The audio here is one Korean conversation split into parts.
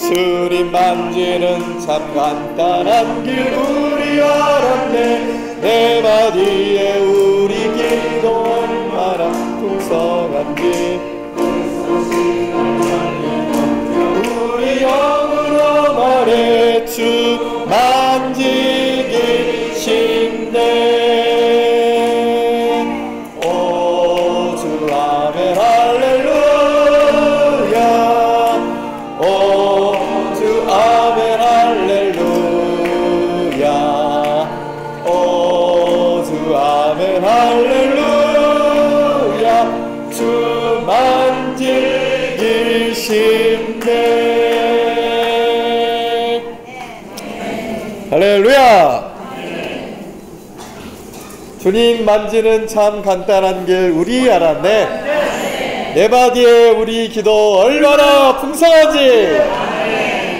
주님 만지는 참 간단한 길 우리 알았네. 내 마디에 우리 기도 얼마나 풍성한지 우리 영으로 말해 주 만지기 쉽네. 오 주 아멘 할렐루야. 오 주 아멘 할렐루야. 오 주 아멘 할렐루야. 주 만지기 쉽네. 할렐루야. 주님 만지는 참 간단한 길 우리 알았네. 내 바디에 우리 기도 얼마나 풍성하지.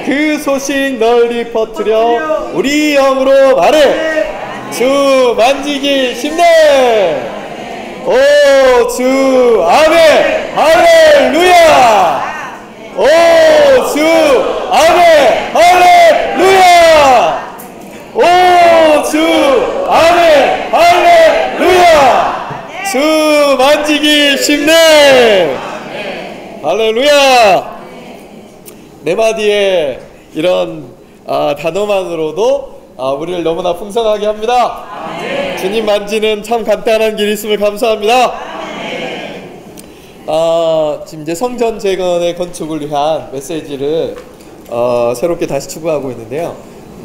그 소식 널리 퍼뜨려 우리 영으로 말해 주 만지기 쉽네. 오 주 아멘 할렐루야. 오 주 아멘 할렐루야. 오 주 아멘 할렐루야. 주 만지기 쉽네. 할렐루야. 네 마디의 이런 단어만으로도 우리를 너무나 풍성하게 합니다. 주님 만지는 참 간단한 길이 있음을 감사합니다. 지금 이제 성전 재건의 건축을 위한 메시지를 새롭게 다시 추구하고 있는데요.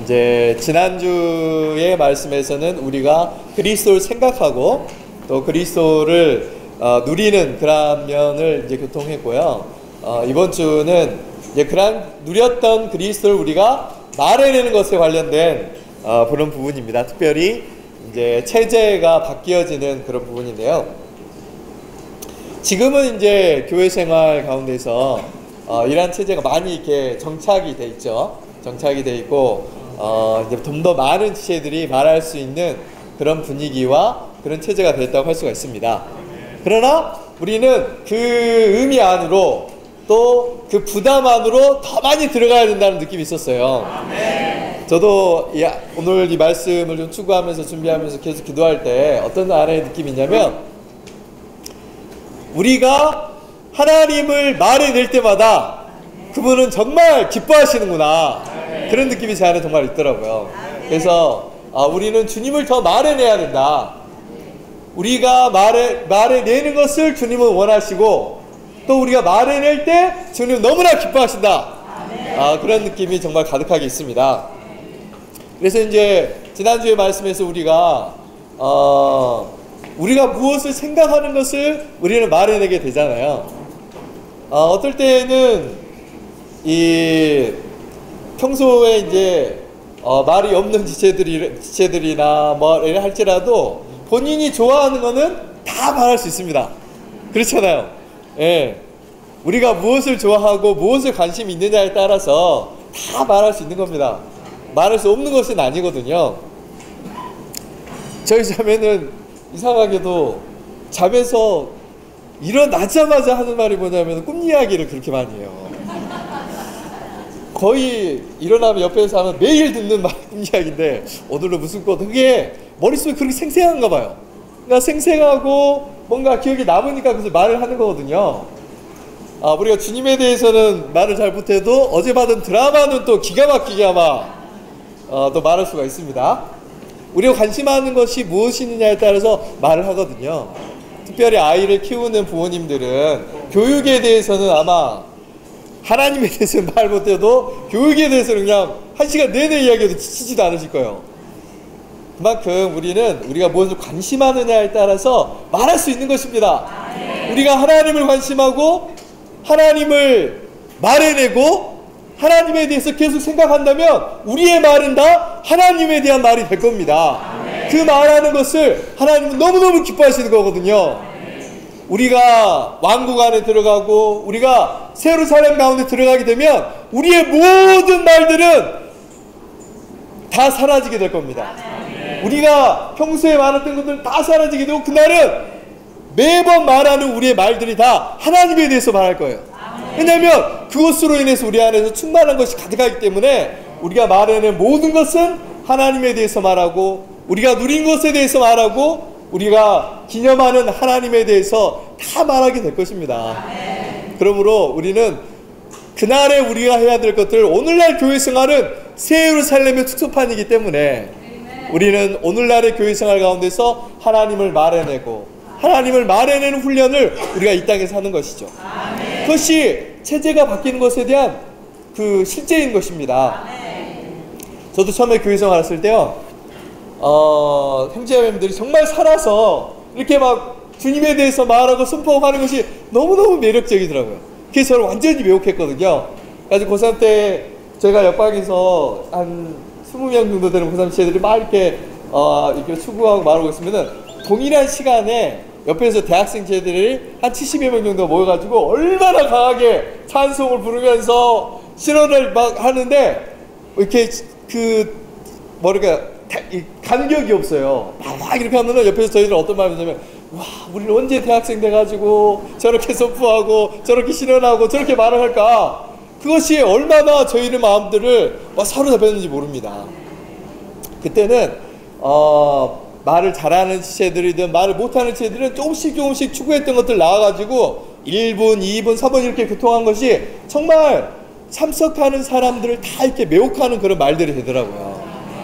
이제 지난주의 말씀에서는 우리가 그리스도를 생각하고 또 그리스도를 누리는 그런 면을 이제 교통했고요. 이번 주는 이제 그런 누렸던 그리스도를 우리가 말해내는 것에 관련된 그런 부분입니다. 특별히 이제 체제가 바뀌어지는 그런 부분인데요. 지금은 이제 교회 생활 가운데서 이러한 체제가 많이 이렇게 정착이 돼 있죠. 정착이 돼 있고 이제 좀 더 많은 지체들이 말할 수 있는 그런 분위기와 그런 체제가 됐다고 할 수가 있습니다. 그러나 우리는 그 의미 안으로 또 그 부담 안으로 더 많이 들어가야 된다는 느낌이 있었어요. 저도 오늘 이 말씀을 좀 추구하면서 준비하면서 계속 기도할 때 어떤 하나의 느낌이 있냐면 우리가 하나님을 말해낼 때마다 그분은 정말 기뻐하시는구나 그런 느낌이 제 안에 정말 있더라고요. 그래서 우리는 주님을 더 말해내야 된다. 우리가 말해내는 것을 주님은 원하시고 또 우리가 말해낼 때 주님은 너무나 기뻐하신다. 그런 느낌이 정말 가득하게 있습니다. 그래서 이제 지난주에 말씀에서 우리가 무엇을 생각하는 것을 우리는 말해내게 되잖아요. 어떨 때는 평소에 이제 말이 없는 지체들이나 뭐 할지라도 본인이 좋아하는 거는 다 말할 수 있습니다. 그렇잖아요. 예. 우리가 무엇을 좋아하고 무엇을 관심이 있느냐에 따라서 다 말할 수 있는 겁니다. 말할 수 없는 것은 아니거든요. 저희 자매는 이상하게도 잠에서 일어나자마자 하는 말이 뭐냐면 꿈 이야기를 그렇게 많이 해요. 거의 일어나면 옆에서 하면 매일 듣는 꿈 이야기인데 오늘은 무슨 꿈, 그게 머릿속에 그렇게 생생한가 봐요. 그러니까 생생하고 뭔가 기억에 남으니까 그래서 말을 하는 거거든요. 우리가 주님에 대해서는 말을 잘 못해도 어제 받은 드라마는 또 기가 막히게 아마 또 말할 수가 있습니다. 우리가 관심하는 것이 무엇이느냐에 따라서 말을 하거든요. 특별히 아이를 키우는 부모님들은 교육에 대해서는 아마 하나님에 대해서는 말 못해도 교육에 대해서는 그냥 1시간 내내 이야기해도 지치지도 않으실 거예요. 그만큼 우리가 무엇을 관심하느냐에 따라서 말할 수 있는 것입니다. 우리가 하나님을 관심하고 하나님을 말해내고 하나님에 대해서 계속 생각한다면 우리의 말은 다 하나님에 대한 말이 될 겁니다. 그 말하는 것을 하나님은 너무너무 기뻐하시는 거거든요. 우리가 왕국 안에 들어가고 우리가 예루살렘 가운데 들어가게 되면 우리의 모든 말들은 다 사라지게 될 겁니다. 우리가 평소에 말했던 것들 다 사라지게 되고 그날은 매번 말하는 우리의 말들이 다 하나님에 대해서 말할 거예요. 왜냐하면 그것으로 인해서 우리 안에서 충만한 것이 가득하기 때문에 우리가 말하는 모든 것은 하나님에 대해서 말하고, 우리가 누린 것에 대해서 말하고, 우리가 기념하는 하나님에 대해서 다 말하게 될 것입니다. 그러므로 우리는 그날에 우리가 해야 될 것들, 오늘날 교회 생활은 새 예루살렘의 특수판이기 때문에 우리는 오늘날의 교회 생활 가운데서 하나님을 말해내고, 하나님을 말해내는 훈련을 우리가 이 땅에서 하는 것이죠. 그것이 체제가 바뀌는 것에 대한 그 실제인 것입니다. 저도 처음에 교회 생활 했을 때요, 형제자매님들이 정말 살아서 이렇게 막 주님에 대해서 말하고 선포하는 것이 너무너무 매력적이더라고요. 그래서 저를 완전히 매혹했거든요. 그래서 고3 때 제가 옆방에서 한 20명 정도 되는 고3 친구들이 막 이렇게 추구하고 말하고 있으면은 동일한 시간에 옆에서 대학생 쟤들이 한 70여 명 정도 모여가지고 얼마나 강하게 찬송을 부르면서 신호를 막 하는데 이렇게 뭐랄까 간격이 없어요. 막 이렇게 하면은 옆에서 저희들 어떤 마음이 드냐면, 와, 우리는 언제 대학생 돼가지고 저렇게 선포하고 저렇게 신원하고 저렇게 말을 할까? 그것이 얼마나 저희의 마음들을 막 사로잡혔는지 모릅니다. 그때는 말을 잘하는 지체들이든 말을 못하는 지체들은 조금씩 추구했던 것들 나와가지고 1분, 2분, 3분 이렇게 교통한 것이 정말 참석하는 사람들을 다 이렇게 매혹하는 그런 말들이 되더라고요.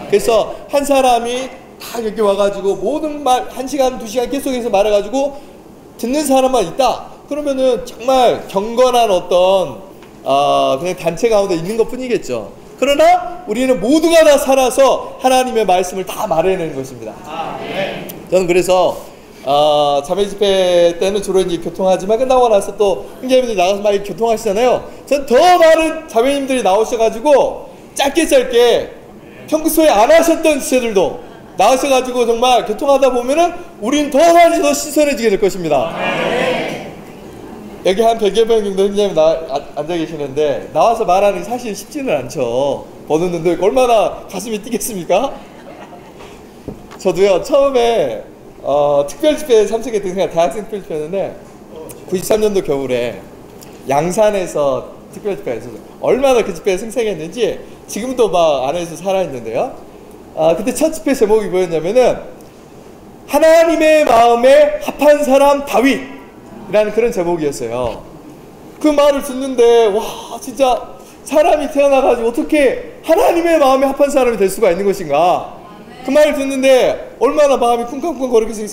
그래서 한 사람이 다 여기 와가지고 모든 말 1시간, 2시간 계속해서 말해가지고 듣는 사람만 있다. 그러면은 정말 경건한 어떤 그냥 단체 가운데 있는 것 뿐이겠죠. 그러나 우리는 모두가 다 살아서 하나님의 말씀을 다 말해내는 것입니다. 저는 그래서 자매 집회 때는 주로 이제 교통하지만 끝나고 나서 또 형제님들이 나가서 막 교통하시잖아요. 전 더 많은 자매님들이 나오셔가지고 짧게 평소에 안 하셨던 지체들도 나오셔가지고 정말 교통하다 보면은 우린 더 많이 더 신선해지게 될 것입니다. 여기 한 100여 명 정도 형제님 앉아 계시는데 나와서 말하는 게 사실 쉽지는 않죠. 보는 눈도 얼마나 가슴이 뛰겠습니까? 저도요, 처음에 특별집회에 참석했던 생각, 대학생 특별집회였는데 93년도 겨울에 양산에서 특별집회가 있었어요. 얼마나 그 집회가 생생했는지 지금도 막 안에서 살아있는데요. 그때 첫 집회 제목이 뭐였냐면은 하나님의 마음에 합한 사람 다윗이라는 그런 제목이었어요. 그 말을 듣는데 와, 진짜 사람이 태어나가지고 어떻게 하나님의 마음에 합한 사람이 될 수가 있는 것인가. 그 말을 듣는데 얼마나 마음이 쿵쾅쿵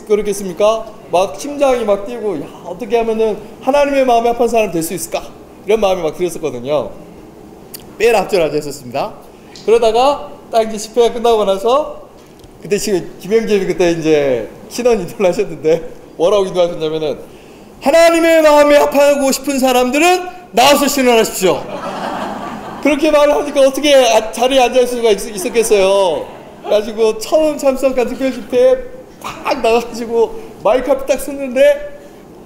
거리겠습니까? 막 심장이 막 뛰고, 야, 어떻게 하면은 하나님의 마음에 합한 사람이 될 수 있을까? 이런 마음이 막 들었었거든요. 매일 앞절하자 했었습니다. 그러다가 딱 이제 집회가 끝나고 나서 그때 지금 김영재님이 그때 이제 신원 인도를 하셨는데 뭐라고 인도하셨냐면은 하나님의 마음에 합하고 싶은 사람들은 나와서 신원하십시오. 그렇게 말을 하니까 어떻게 자리에 앉을 수가 있었겠어요. 그래가지고 처음 참석한 특별 집회에 팍 나가가지고 마이크 앞에 딱 섰는데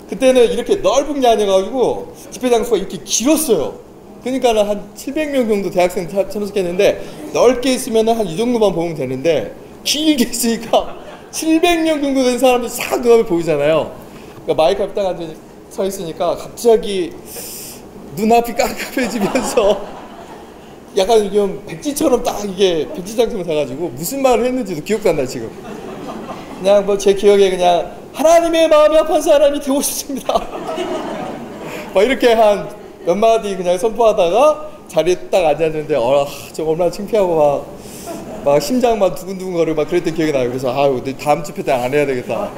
그때는 이렇게 넓은 게 아니어가지고 집회 장소가 이렇게 길었어요. 그러니까는 한 700명 정도 대학생 참석했는데 넓게 있으면 한 이 정도만 보면 되는데 길게 있으니까 700명 정도 된 사람들이 싹 눈앞에 보이잖아요. 그러니까 마이크 앞에 딱 서 있으니까 갑자기 눈앞이 깜깜해지면서 약간 좀 백지처럼 딱 이게 백지장처럼 돼가지고 무슨 말을 했는지도 기억도 안 나요 지금. 그냥 뭐 제 기억에 그냥 하나님의 마음에 합한 사람이 되고 싶습니다. 막 이렇게 한 몇 마디 그냥 선포하다가 자리에 딱 앉았는데 좀 얼마나 창피하고 막 심장만 두근두근거리고 막 그랬던 기억이 나요. 그래서 아유, 다음 집회 때 안 해야 되겠다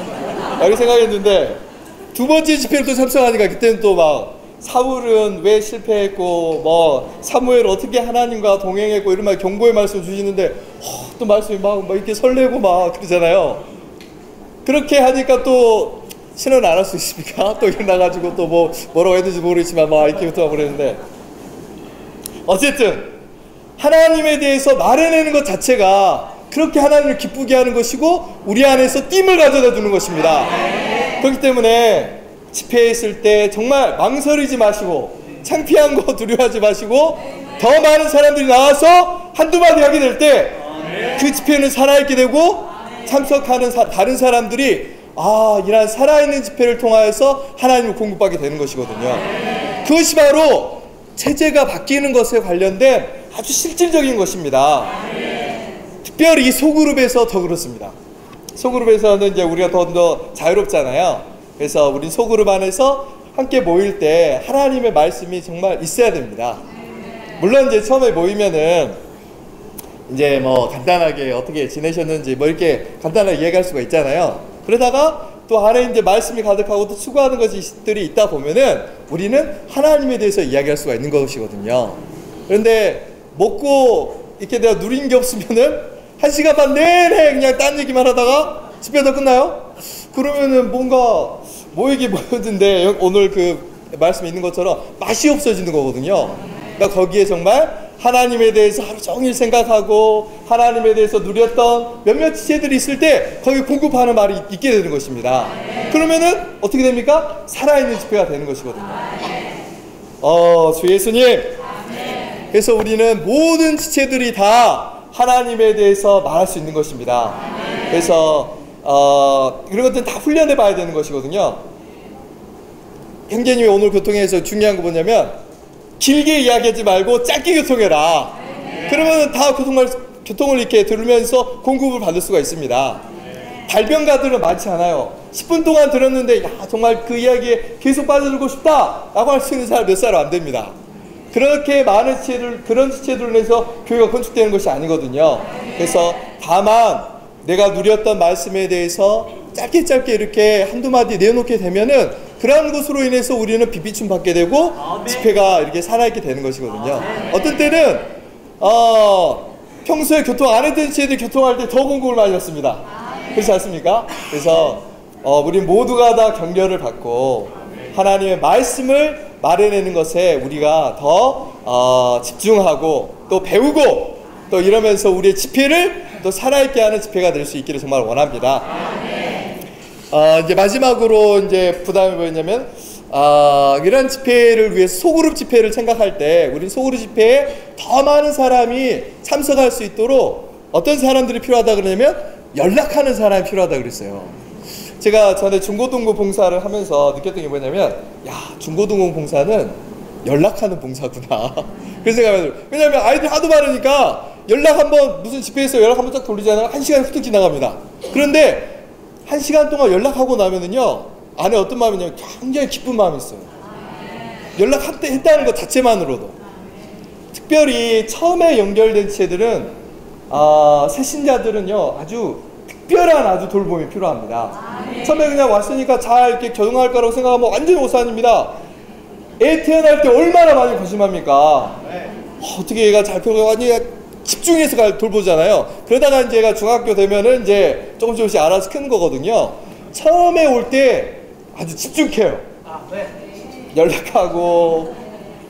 이렇게 생각했는데 두 번째 집회를 또 참석하니까 그때는 또 막 사울은 왜 실패했고 뭐 사무엘 어떻게 하나님과 동행했고 이런 말 경고의 말씀 주시는데 또 말씀이 막 이렇게 설레고 막 그러잖아요. 그렇게 하니까 또 신원 안 할 수 있습니까? 또 일어나가지고 또 뭐라고 했는지 모르겠지만 막 이렇게 부터 그랬는데 어쨌든 하나님에 대해서 말해내는 것 자체가 그렇게 하나님을 기쁘게 하는 것이고 우리 안에서 띠을 가져다 주는 것입니다. 그렇기 때문에 집회에 있을 때 정말 망설이지 마시고 창피한 거 두려워하지 마시고 더 많은 사람들이 나와서 한두 마디 하게 될 때 그 집회는 살아있게 되고 참석하는 다른 사람들이 이런 살아있는 집회를 통하여서 하나님을 공급받게 되는 것이거든요. 그것이 바로 체제가 바뀌는 것에 관련된 아주 실질적인 것입니다. 특별히 이 소그룹에서 더 그렇습니다. 소그룹에서는 이제 우리가 더 자유롭잖아요. 그래서 우리 소그룹 안에서 함께 모일 때 하나님의 말씀이 정말 있어야 됩니다. 물론 이제 처음에 모이면은 이제 뭐 간단하게 어떻게 지내셨는지 뭐 이렇게 간단하게 이야기할 수가 있잖아요. 그러다가 또 안에 이제 말씀이 가득하고 또 추구하는 것들이 있다 보면은 우리는 하나님에 대해서 이야기할 수가 있는 것이거든요. 그런데 먹고 이렇게 내가 누린 게 없으면은 1시간 반 내내 그냥 딴 얘기만 하다가 집회가 끝나요? 그러면은 뭔가 모이기 모였는데 오늘 그 말씀에 있는 것처럼 맛이 없어지는 거거든요. 그러니까 거기에 정말 하나님에 대해서 하루 종일 생각하고 하나님에 대해서 누렸던 몇몇 지체들이 있을 때 거기 공급하는 말이 있게 되는 것입니다. 그러면은 어떻게 됩니까? 살아있는 집회가 되는 것이거든요. 주 예수님. 그래서 우리는 모든 지체들이 다 하나님에 대해서 말할 수 있는 것입니다. 그래서 이런 것들은 다 훈련해 봐야 되는 것이거든요. 형제님이 오늘 교통에서 중요한 거 뭐냐면 길게 이야기하지 말고 짧게 교통해라. 그러면 다 교통을 이렇게 들으면서 공급을 받을 수가 있습니다. 발병가들은 많지 않아요. 10분 동안 들었는데 야 정말 그 이야기에 계속 빠져들고 싶다 라고 할 수 있는 사람 몇 사람 안 됩니다. 그렇게 많은 지체들, 그런 지체들로 인해서 교회가 건축되는 것이 아니거든요. 그래서 다만 내가 누렸던 말씀에 대해서 짧게 이렇게 한두 마디 내놓게 되면은 그러한 것으로 인해서 우리는 빛비춤 받게 되고 집회가 이렇게 살아있게 되는 것이거든요. 어떤 때는 평소에 교통 안 했던 지체들이 교통할 때 더 공급을 많이 받습니다. 그렇지 않습니까? 그래서 우리 모두가 다 격려를 받고 하나님의 말씀을 말해내는 것에 우리가 더 집중하고 또 배우고 또 이러면서 우리의 집회를 또 살아있게 하는 집회가 될 수 있기를 정말 원합니다. 이제 마지막으로 이제 부담이 뭐였냐면 이런 집회를 위해서 소그룹 집회를 생각할 때 우리 소그룹 집회에 더 많은 사람이 참석할 수 있도록 어떤 사람들이 필요하다 그러냐면 연락하는 사람이 필요하다 그랬어요. 제가 전에 중고등부 봉사를 하면서 느꼈던 게 뭐냐면 야 중고등부 봉사는 연락하는 봉사구나 그런 생각이 들어요. 왜냐하면 아이들 하도 많으니까 연락 한번 무슨 집회에서 연락 한번 딱 돌리잖아요. 1시간이 훌쩍 지나갑니다. 그런데 1시간 동안 연락하고 나면은요 안에 어떤 마음이냐면 굉장히 기쁜 마음이 있어요. 연락했다는 것 자체만으로도. 특별히 처음에 연결된 지체들은 새 신자들은요 아주 특별한 아주 돌봄이 필요합니다. 처음에 그냥 왔으니까 잘 이렇게 적응할 거라고 생각하면 완전히 오산입니다. 애 태어날 때 얼마나 많이 고심합니까? 어떻게 얘가 잘 표현하고 집중해서 돌보잖아요. 그러다가 이제 얘가 중학교 되면은 이제 조금씩 알아서 크는 거거든요. 처음에 올 때 아주 집중해요. 연락하고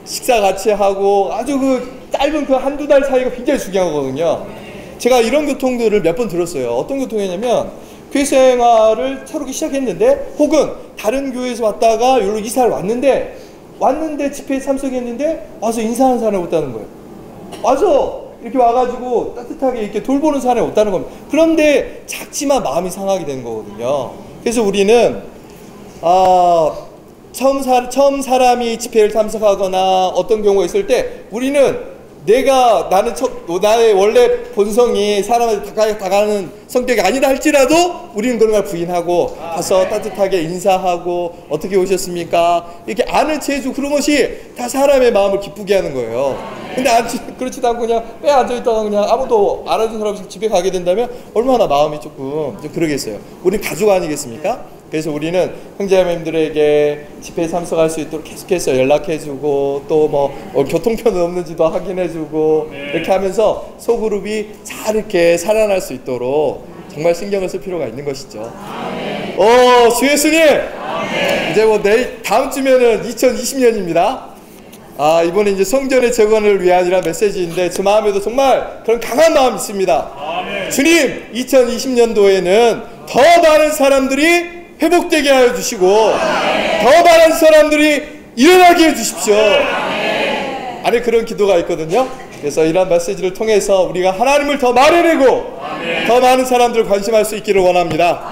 식사 같이 하고 아주 그 짧은 그 한두 달 사이가 굉장히 중요한 거거든요. 제가 이런 교통들을 몇 번 들었어요. 어떤 교통이냐면 교회 생활을 새롭게 시작했는데 혹은 다른 교회에서 왔다가 여기로 이사를 왔는데 집회에 참석했는데 와서 인사하는 사람이 없다는 거예요. 와서 이렇게 와가지고 따뜻하게 이렇게 돌보는 사람이 없다는 겁니다. 그런데 작지만 마음이 상하게 되는 거거든요. 그래서 우리는 처음 사람이 집회를 참석하거나 어떤 경우가 있을 때 우리는 나의 원래 본성이 사람한테 다가가는 성격이 아니다 할지라도 우리는 그런 걸 부인하고 가서 따뜻하게 인사하고 어떻게 오셨습니까? 이렇게 아는 체해주고 그런 것이 다 사람의 마음을 기쁘게 하는 거예요. 근데 그렇지도 않고 그냥 빼 앉아있다가 그냥 아무도 알아준 사람 없이 집에 가게 된다면 얼마나 마음이 조금 좀 그러겠어요. 우린 가족 아니겠습니까? 그래서 우리는 형제자매님들에게 집회에 참석할 수 있도록 계속해서 연락해주고 또 뭐 교통편은 없는지도 확인해주고 이렇게 하면서 소그룹이 잘 이렇게 살아날 수 있도록 정말 신경을 쓸 필요가 있는 것이죠. 주 예수님! 이제 뭐 다음 주면은 2020년입니다. 이번에 이제 성전의 재건을 위하니라 메시지인데 제 마음에도 정말 그런 강한 마음이 있습니다. 주님, 2020년도에는 더 많은 사람들이 회복되게 하여 주시고 더 많은 사람들이 일어나게 해 주십시오. 안에 그런 기도가 있거든요. 그래서 이런 메시지를 통해서 우리가 하나님을 더 말해내고 더 많은 사람들을 관심할 수 있기를 원합니다.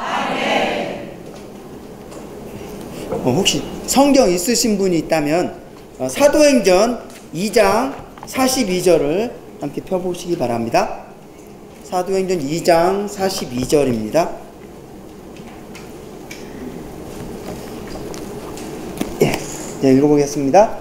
혹시 성경 있으신 분이 있다면 사도행전 2장 42절을 함께 펴보시기 바랍니다. 사도행전 2장 42절입니다. 네, 읽어보겠습니다.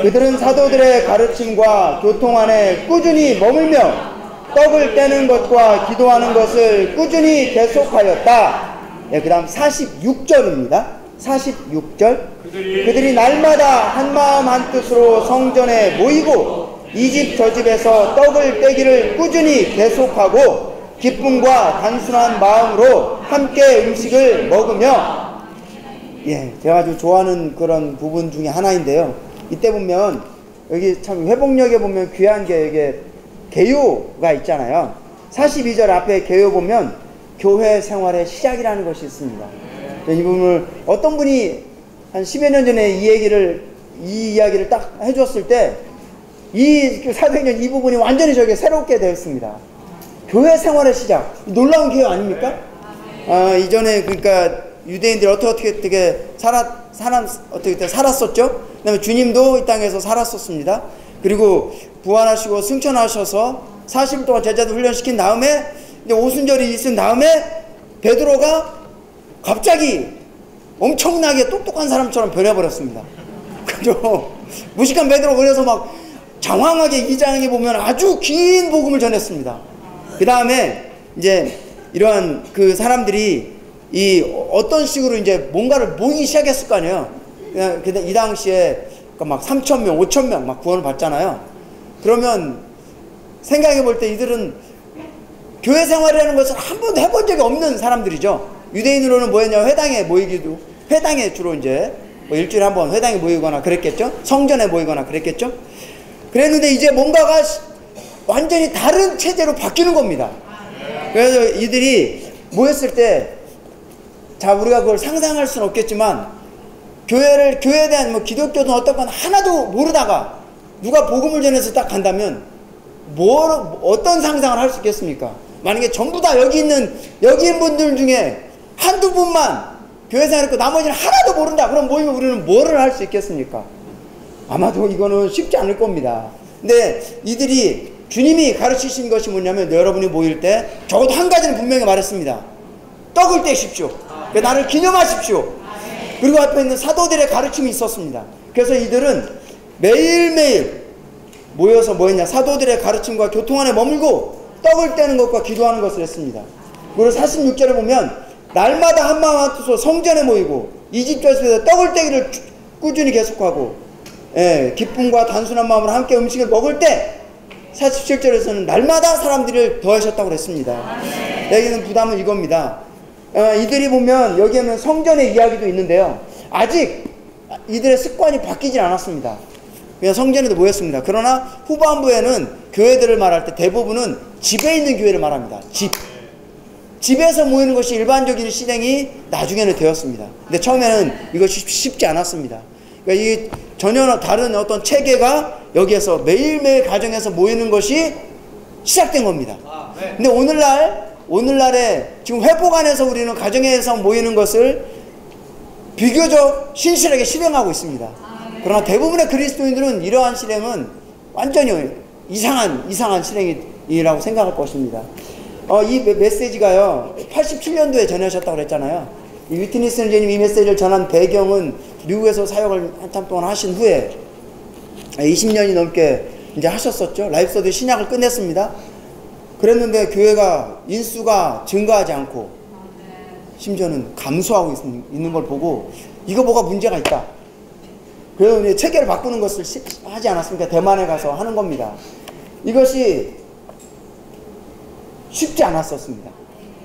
그들은 사도들의 가르침과 교통 안에 꾸준히 머물며 떡을 떼는 것과 기도하는 것을 꾸준히 계속하였다. 네, 그 다음 46절입니다. 46절. 그들이 날마다 한마음 한뜻으로 성전에 모이고 이 집 저 집에서 떡을 떼기를 꾸준히 계속하고 기쁨과 단순한 마음으로 함께 음식을 먹으며. 예, 제가 아주 좋아하는 그런 부분 중에 하나인데요. 이때 보면 여기 참 회복력에 보면 귀한 게 이게 개요가 있잖아요. 42절 앞에 개요 보면 교회 생활의 시작이라는 것이 있습니다. 이 부분을 어떤 분이 한 10여 년 전에 이 이야기를 딱 해줬을 때 이 사도행전 이 부분이 완전히 저게 새롭게 되었습니다. 교회 생활의 시작. 놀라운 기회 아닙니까? 이전에 그러니까 유대인들이 어떻게 살았었죠? 그다음에 주님도 이 땅에서 살았었습니다. 그리고 부활하시고 승천하셔서 40일 동안 제자들 훈련시킨 다음에 이제 오순절이 있은 다음에 베드로가 갑자기 엄청나게 똑똑한 사람처럼 변해버렸습니다. 그죠? 무식한 베드로 그래서 막 장황하게 2장에 보면 아주 긴 복음을 전했습니다. 그 다음에 이제 이러한 그 사람들이 어떤 식으로 이제 뭔가를 모이기 시작했을 거 아니에요. 이 당시에 막 3,000명, 5,000명 막 구원을 받잖아요. 그러면 생각해 볼 때 이들은 교회 생활이라는 것을 한 번도 해본 적이 없는 사람들이죠. 유대인으로는 뭐였냐, 회당에 주로 이제 뭐 일주일에 한 번 회당에 모이거나 그랬겠죠. 성전에 모이거나 그랬겠죠. 그랬는데 이제 뭔가가 완전히 다른 체제로 바뀌는 겁니다. 그래서 이들이 모였을 때, 자, 우리가 그걸 상상할 수는 없겠지만, 교회에 대한 뭐 기독교든 어떻건 하나도 모르다가 누가 복음을 전해서 딱 간다면, 어떤 상상을 할 수 있겠습니까? 만약에 전부 다 여기 있는 분들 중에 한두 분만 교회 생활했고 나머지는 하나도 모른다. 그럼 모이면 우리는 뭐를 할 수 있겠습니까? 아마도 이거는 쉽지 않을 겁니다. 근데 이들이 주님이 가르치신 것이 뭐냐면, 여러분이 모일 때 적어도 한 가지는 분명히 말했습니다. 떡을 떼십시오. 나를 기념하십시오. 그리고 앞에 있는 사도들의 가르침이 있었습니다. 그래서 이들은 매일매일 모여서 뭐했냐, 사도들의 가르침과 교통 안에 머물고 떡을 떼는 것과 기도하는 것을 했습니다. 그리고 46절에 보면 날마다 한마음 한뜻으로 성전에 모이고 이 집 저 집에서 떡을 떼기를 꾸준히 계속하고, 예, 기쁨과 단순한 마음으로 함께 음식을 먹을 때 47절에서는 날마다 사람들을 더하셨다고 그랬습니다. 여기는 부담은 이겁니다. 이들이 보면 여기에는 성전의 이야기도 있는데요. 아직 이들의 습관이 바뀌질 않았습니다. 그냥 성전에도 모였습니다. 그러나 후반부에는 교회들을 말할 때 대부분은 집에 있는 교회를 말합니다. 집에서 모이는 것이 일반적인 실행이 나중에는 되었습니다. 근데 처음에는 이것이 쉽지 않았습니다. 그러니까 이 전혀 다른 어떤 체계가 여기에서 매일매일 가정에서 모이는 것이 시작된 겁니다. 근데 오늘날에 지금 회복 안에서 우리는 가정에서 모이는 것을 비교적 신실하게 실행하고 있습니다. 그러나 대부분의 그리스도인들은 이러한 실행은 완전히 이상한 실행이라고 생각할 것입니다. 이 메시지가요, 87년도에 전하셨다고 그랬잖아요. 이 위트니 선생님 이 메시지를 전한 배경은 미국에서 사역을 한참 동안 하신 후에 20년이 넘게 이제 하셨었죠. 라이프서드 신약을 끝냈습니다. 그랬는데 교회가 인수가 증가하지 않고 심지어는 감소하고 있는 걸 보고 이거 뭐가 문제가 있다. 그래서 체계를 바꾸는 것을 하지 않았습니까? 대만에 가서 하는 겁니다. 이것이 쉽지 않았었습니다.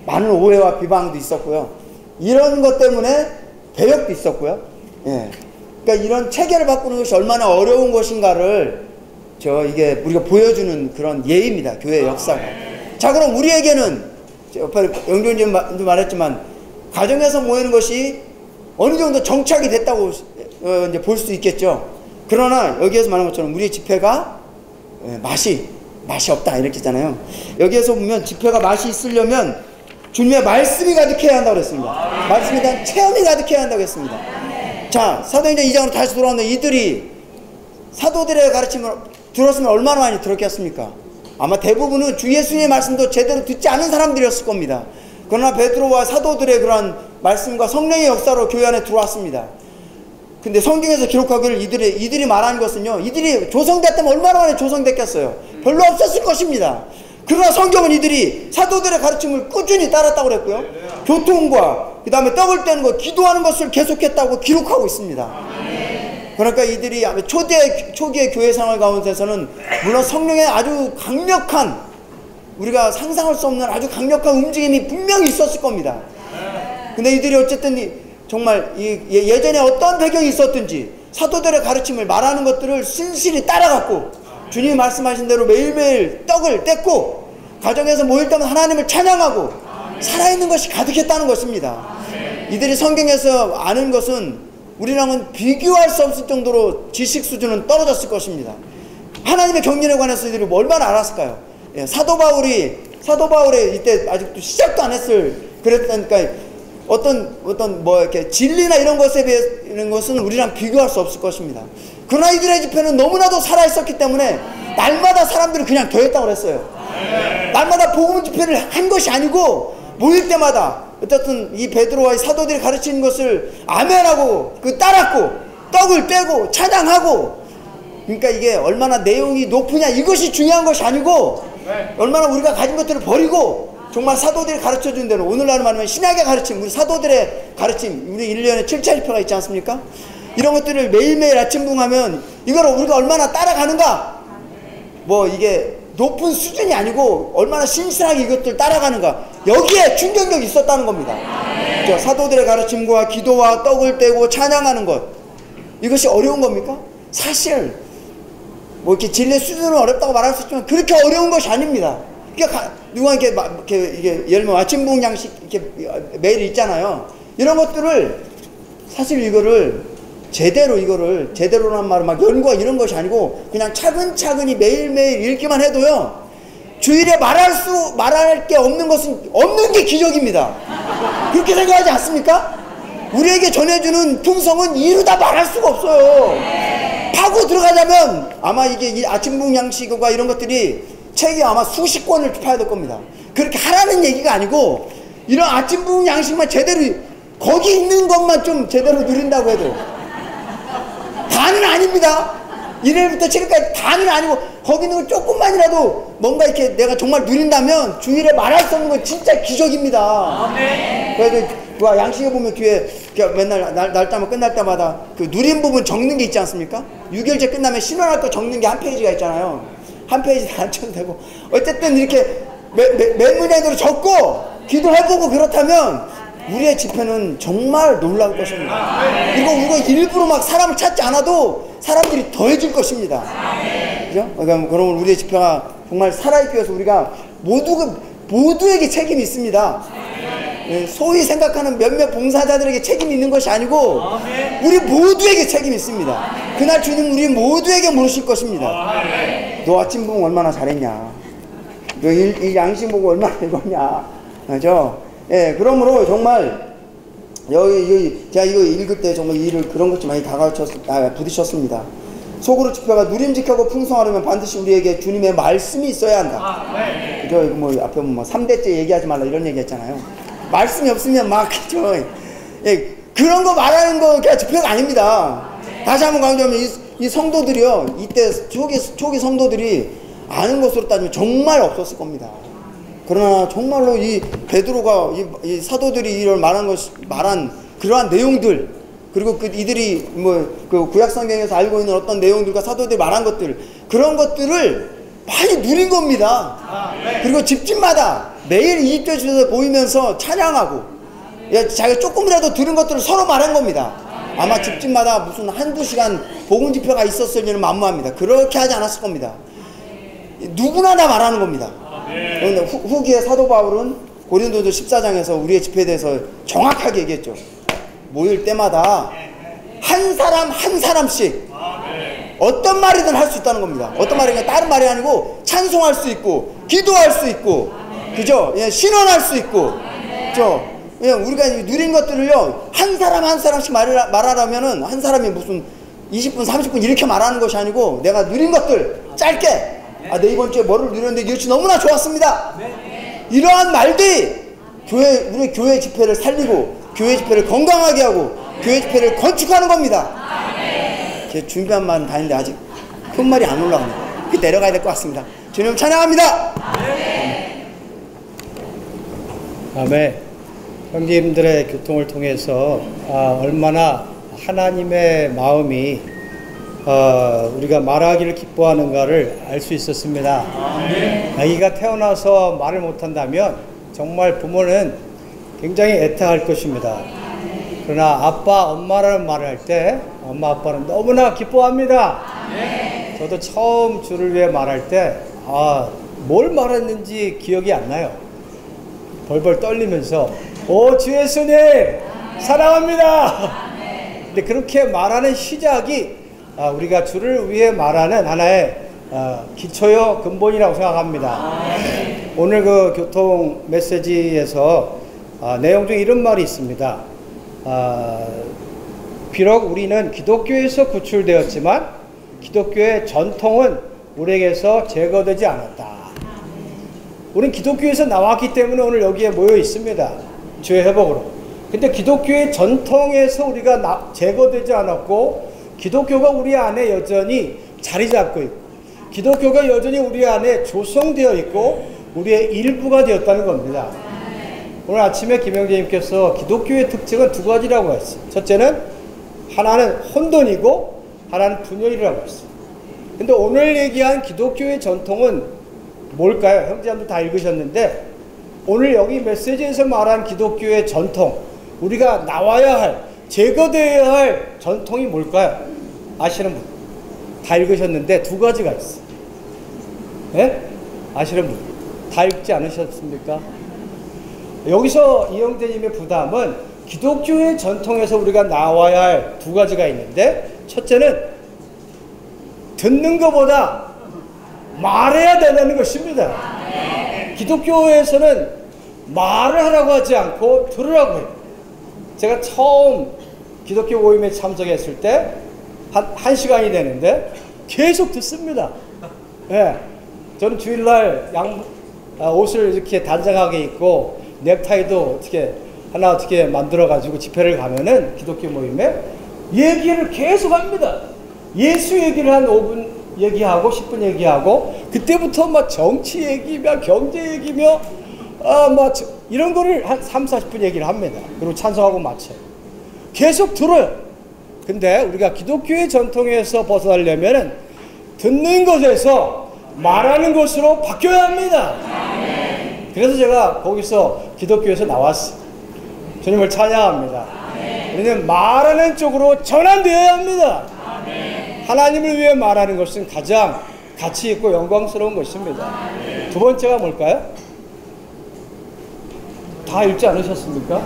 많은 오해와 비방도 있었고요. 이런 것 때문에 배역도 있었고요. 예. 그러니까 이런 체계를 바꾸는 것이 얼마나 어려운 것인가를 이게 우리가 보여주는 그런 예입니다. 교회의 역사가. 자, 그럼 우리에게는 영조님도 말했지만 가정에서 모이는 것이 어느 정도 정착이 됐다고 이제 볼 수 있겠죠. 그러나 여기에서 말한 것처럼 우리의 집회가 맛이 없다 이렇게 했잖아요. 여기에서 보면 집회가 맛이 있으려면 주님의 말씀이 가득해야 한다고 그랬습니다. 말씀에 대한 체험이 가득해야 한다고 했습니다. 자, 사도행전 2장으로 다시 돌아오는데 이들이 사도들의 가르침을 들었으면 얼마나 많이 들었겠습니까? 아마 대부분은 주 예수님의 말씀도 제대로 듣지 않은 사람들이었을 겁니다. 그러나 베드로와 사도들의 그러한 말씀과 성령의 역사로 교회 안에 들어왔습니다. 근데 성경에서 기록하기를 이들이 말하는 것은요, 이들이 조성됐다면 얼마나 만에 조성됐겠어요? 별로 없었을 것입니다. 그러나 성경은 이들이 사도들의 가르침을 꾸준히 따랐다고 그랬고요, 교통과 그 다음에 떡을 떼는 것, 기도하는 것을 계속했다고 기록하고 있습니다. 그러니까 이들이 초기의 교회 생활 가운데서는 물론 성령의 아주 강력한, 우리가 상상할 수 없는 아주 강력한 움직임이 분명히 있었을 겁니다. 근데 이들이 어쨌든 정말 예전에 어떤 배경이 있었든지 사도들의 가르침을 말하는 것들을 신실히 따라갔고, 주님이 말씀하신 대로 매일매일 떡을 뗐고, 가정에서 모일 때면 하나님을 찬양하고 살아있는 것이 가득했다는 것입니다. 이들이 성경에서 아는 것은 우리랑은 비교할 수 없을 정도로 지식 수준은 떨어졌을 것입니다. 하나님의 경륜에 관해서 이들이 얼마나 알았을까요? 사도 바울의 이때 아직도 시작도 안 했을 그랬다니까, 어떤 이렇게 진리나 이런 것에 비해 이런 것은 우리랑 비교할 수 없을 것입니다. 그러나 이들의 집회는 너무나도 살아있었기 때문에 날마다 사람들이 그냥 더했다고 그랬어요. 날마다 복음 집회를 한 것이 아니고 모일 때마다 어쨌든 이 베드로와 이 사도들이 가르치는 것을 아멘하고 따랐고, 떡을 떼고 찬양하고. 그러니까 이게 얼마나 내용이 높으냐 이것이 중요한 것이 아니고, 얼마나 우리가 가진 것들을 버리고 정말 사도들이 가르쳐준 대로, 오늘날 말하면 신약의 가르침, 우리 사도들의 가르침, 우리 1년에 7차 집회가 있지 않습니까? 이런 것들을 매일매일 아침붕하면 이걸 우리가 얼마나 따라가는가, 이게 높은 수준이 아니고 얼마나 신실하게 이것들 따라가는가, 여기에 충격력이 있었다는 겁니다. 사도들의 가르침과 기도와 떡을 떼고 찬양하는 것, 이것이 어려운 겁니까? 사실 이렇게 진리의 수준은 어렵다고 말할 수 있지만 그렇게 어려운 것이 아닙니다. 누가 이게 예를 들면 아침붕 양식 이렇게 매일 있잖아요. 이런 것들을 사실 이거를 제대로란 말은 막 연구와 이런 것이 아니고 그냥 차근차근히 매일매일 읽기만 해도요, 주일에 말할 게 없는 것은 없는 게 기적입니다. 그렇게 생각하지 않습니까? 우리에게 전해주는 품성은 이루다 말할 수가 없어요. 파고 들어가자면 아마 이 아침붕 양식과 이런 것들이 책이 아마 수십 권을 파야 될 겁니다. 그렇게 하라는 얘기가 아니고, 이런 아침붕 양식만 제대로 거기 있는 것만 좀 제대로 누린다고 해도 다는 아닙니다. 1회부터 7회까지 다는 아니고 거기 있는 거 조금만이라도 뭔가 이렇게 내가 정말 누린다면 주일에 말할 수 없는 건 진짜 기적입니다. 그래도 양식에 보면 뒤에 맨날 날짜만 끝날 때마다 그 누린 부분 적는 게 있지 않습니까? 6일째 끝나면 신원할 거 적는 게 한 페이지가 있잖아요. 한 페이지 다 안 쳐도 되고, 어쨌든 이렇게 맨문양으로 적고 기도해보고 그렇다면 우리의 집회는 정말 놀라울 것입니다. 그리고 우리가 일부러 막 사람을 찾지 않아도 사람들이 더해질 것입니다. 그죠? 그러니까 그러면 우리의 집회가 정말 살아있기 위해서 우리가 모두에게 책임이 있습니다. 소위 생각하는 몇몇 봉사자들에게 책임이 있는 것이 아니고 우리 모두에게 책임이 있습니다. 그날 주님 우리 모두에게 물으실 것입니다. 너 아침봉 얼마나 잘했냐? 너 이 양식 보고 얼마나 읽었냐? 그죠? 그러므로 정말 제가 이거 읽을 때 정말 그런 것 좀 많이 부딪혔습니다. 속으로 집회가 누림직하고 풍성하려면 반드시 우리에게 주님의 말씀이 있어야 한다. 그죠? 이거 앞에 3대째 얘기하지 말라 이런 얘기 했잖아요. 말씀이 없으면 그죠? 그런 거 말하는 거 그냥 집회가 아닙니다. 다시 한번 강조하면 이 성도들이요, 이때 초기 성도들이 아는 것으로 따지면 정말 없었을 겁니다. 그러나 정말로 이 베드로가 이 사도들이 이걸 말한 그러한 내용들, 그리고 이들이 그 구약 성경에서 알고 있는 어떤 내용들과 사도들이 말한 것들, 그런 것들을 많이 누린 겁니다. 그리고 집집마다 매일 20대 주에서 보이면서 찬양하고, 자기가 조금이라도 들은 것들을 서로 말한 겁니다. 아마 집집마다 무슨 한두 시간 복음 집회가 있었을 일은 만무합니다. 그렇게 하지 않았을 겁니다. 누구나 다 말하는 겁니다. 그런데 후기에 사도 바울은 고린도서 14장에서 우리의 집회에 대해서 정확하게 얘기했죠. 모일 때마다 한 사람씩 어떤 말이든 할 수 있다는 겁니다. 어떤 말이냐, 다른 말이 아니고 찬송할 수 있고 기도할 수 있고, 그죠? 신원할 수 있고, 그죠? 우리가 누린 것들을요, 한 사람씩 말하려면은 한 사람이 무슨 20분, 30분 이렇게 말하는 것이 아니고 내가 누린 것들 짧게 내 이번 주에 뭐를 누렸는데 이번 주 너무나 좋았습니다. 이러한 말들이 우리 교회 집회를 살리고 교회 집회를 건강하게 하고 교회 집회를 건축하는 겁니다. 제 준비한 말은 다 했는데 아직 큰 말이 안 올라오네요. 내려가야 될 것 같습니다. 주님 찬양합니다. 아멘. 형제님들의 교통을 통해서 얼마나 하나님의 마음이 우리가 말하기를 기뻐하는가를 알 수 있었습니다. 아기가 태어나서 말을 못한다면 정말 부모는 굉장히 애타할 것입니다. 그러나 아빠, 엄마라는 말을 할 때 엄마, 아빠는 너무나 기뻐합니다. 저도 처음 주를 위해 말할 때 뭘 말했는지 기억이 안 나요. 벌벌 떨리면서 주 예수님 사랑합니다. 근데 그렇게 말하는 시작이 우리가 주를 위해 말하는 하나의 기초요 근본이라고 생각합니다. 오늘 그 교통 메시지에서 내용 중에 이런 말이 있습니다. 비록 우리는 기독교에서 구출되었지만 기독교의 전통은 우리에게서 제거되지 않았다. 우리는 기독교에서 나왔기 때문에 오늘 여기에 모여 있습니다. 죄 회복으로. 근데 기독교의 전통에서 우리가 제거되지 않았고 기독교가 우리 안에 여전히 자리 잡고 있고 기독교가 여전히 우리 안에 조성되어 있고 우리의 일부가 되었다는 겁니다. 오늘 아침에 김영재님께서 기독교의 특징은 두 가지라고 했어요. 첫째는 하나는 혼돈이고 하나는 분열이라고 했어요. 근데 오늘 얘기한 기독교의 전통은 뭘까요? 형제님들 다 읽으셨는데 오늘 여기 메시지에서 말한 기독교의 전통, 우리가 나와야 할, 제거되어야 할 전통이 뭘까요? 아시는 분? 다 읽으셨는데 두 가지가 있어요. 네? 아시는 분? 다 읽지 않으셨습니까? 여기서 이영재님의 부담은 기독교의 전통에서 우리가 나와야 할 두 가지가 있는데 첫째는 듣는 것보다 말해야 된다는 것입니다. 기독교에서는 말을 하라고 하지 않고 들으라고 해요. 제가 처음 기독교 모임에 참석했을 때 한 시간이 되는데 계속 듣습니다. 네. 저는 주일날 옷을 이렇게 단정하게 입고 넥타이도 어떻게 만들어가지고 집회를 가면은 기독교 모임에 얘기를 계속 합니다. 예수 얘기를 한 5분 얘기하고 10분 얘기하고 그때부터 막 정치 얘기며 경제 얘기며 이런 거를 한 3, 40분 얘기를 합니다. 그리고 찬송하고 마쳐요. 계속 들어요. 근데 우리가 기독교의 전통에서 벗어나려면은 듣는 것에서 말하는 것으로 바뀌어야 합니다. 그래서 제가 거기서 기독교에서 나왔어요. 주님을 찬양합니다. 우리는 말하는 쪽으로 전환되어야 합니다. 하나님을 위해 말하는 것은 가장 가치 있고 영광스러운 것입니다. 두 번째가 뭘까요? 다 읽지 않으셨습니까?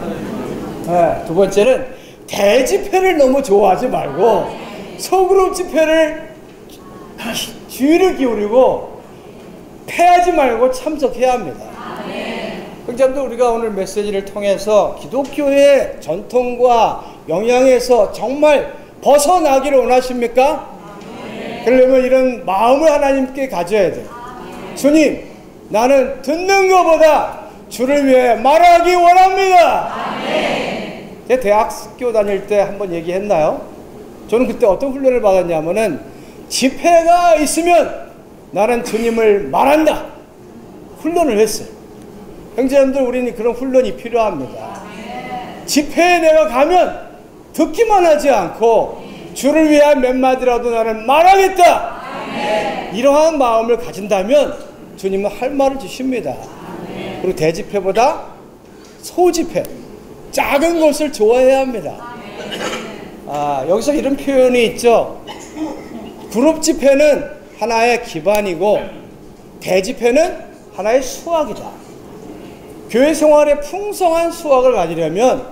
네, 두 번째는 대집회를 너무 좋아하지 말고 소그룹 집회를 주의를 기울이고 패하지 말고 참석해야 합니다. 형제님들, 우리가 오늘 메시지를 통해서 기독교의 전통과 영향에서 정말 벗어나기를 원하십니까? 그러려면 이런 마음을 하나님께 가져야 돼요. 주님, 나는 듣는 것보다 주를 위해 말하기 원합니다. 제가 대학교 다닐 때 한번 얘기했나요? 저는 그때 어떤 훈련을 받았냐면은 집회가 있으면 나는 주님을 말한다. 훈련을 했어요. 형제님들, 우리는 그런 훈련이 필요합니다. 집회에 내가 가면 듣기만 하지 않고 주를 위한 몇 마디라도 나는 말하겠다. 이러한 마음을 가진다면 주님은 할 말을 주십니다. 그리고 대집회보다 소집회, 작은 것을 좋아해야 합니다. 여기서 이런 표현이 있죠. 그룹 집회는 하나의 기반이고 대집회는 하나의 수확이다. 교회 생활에 풍성한 수확을 가지려면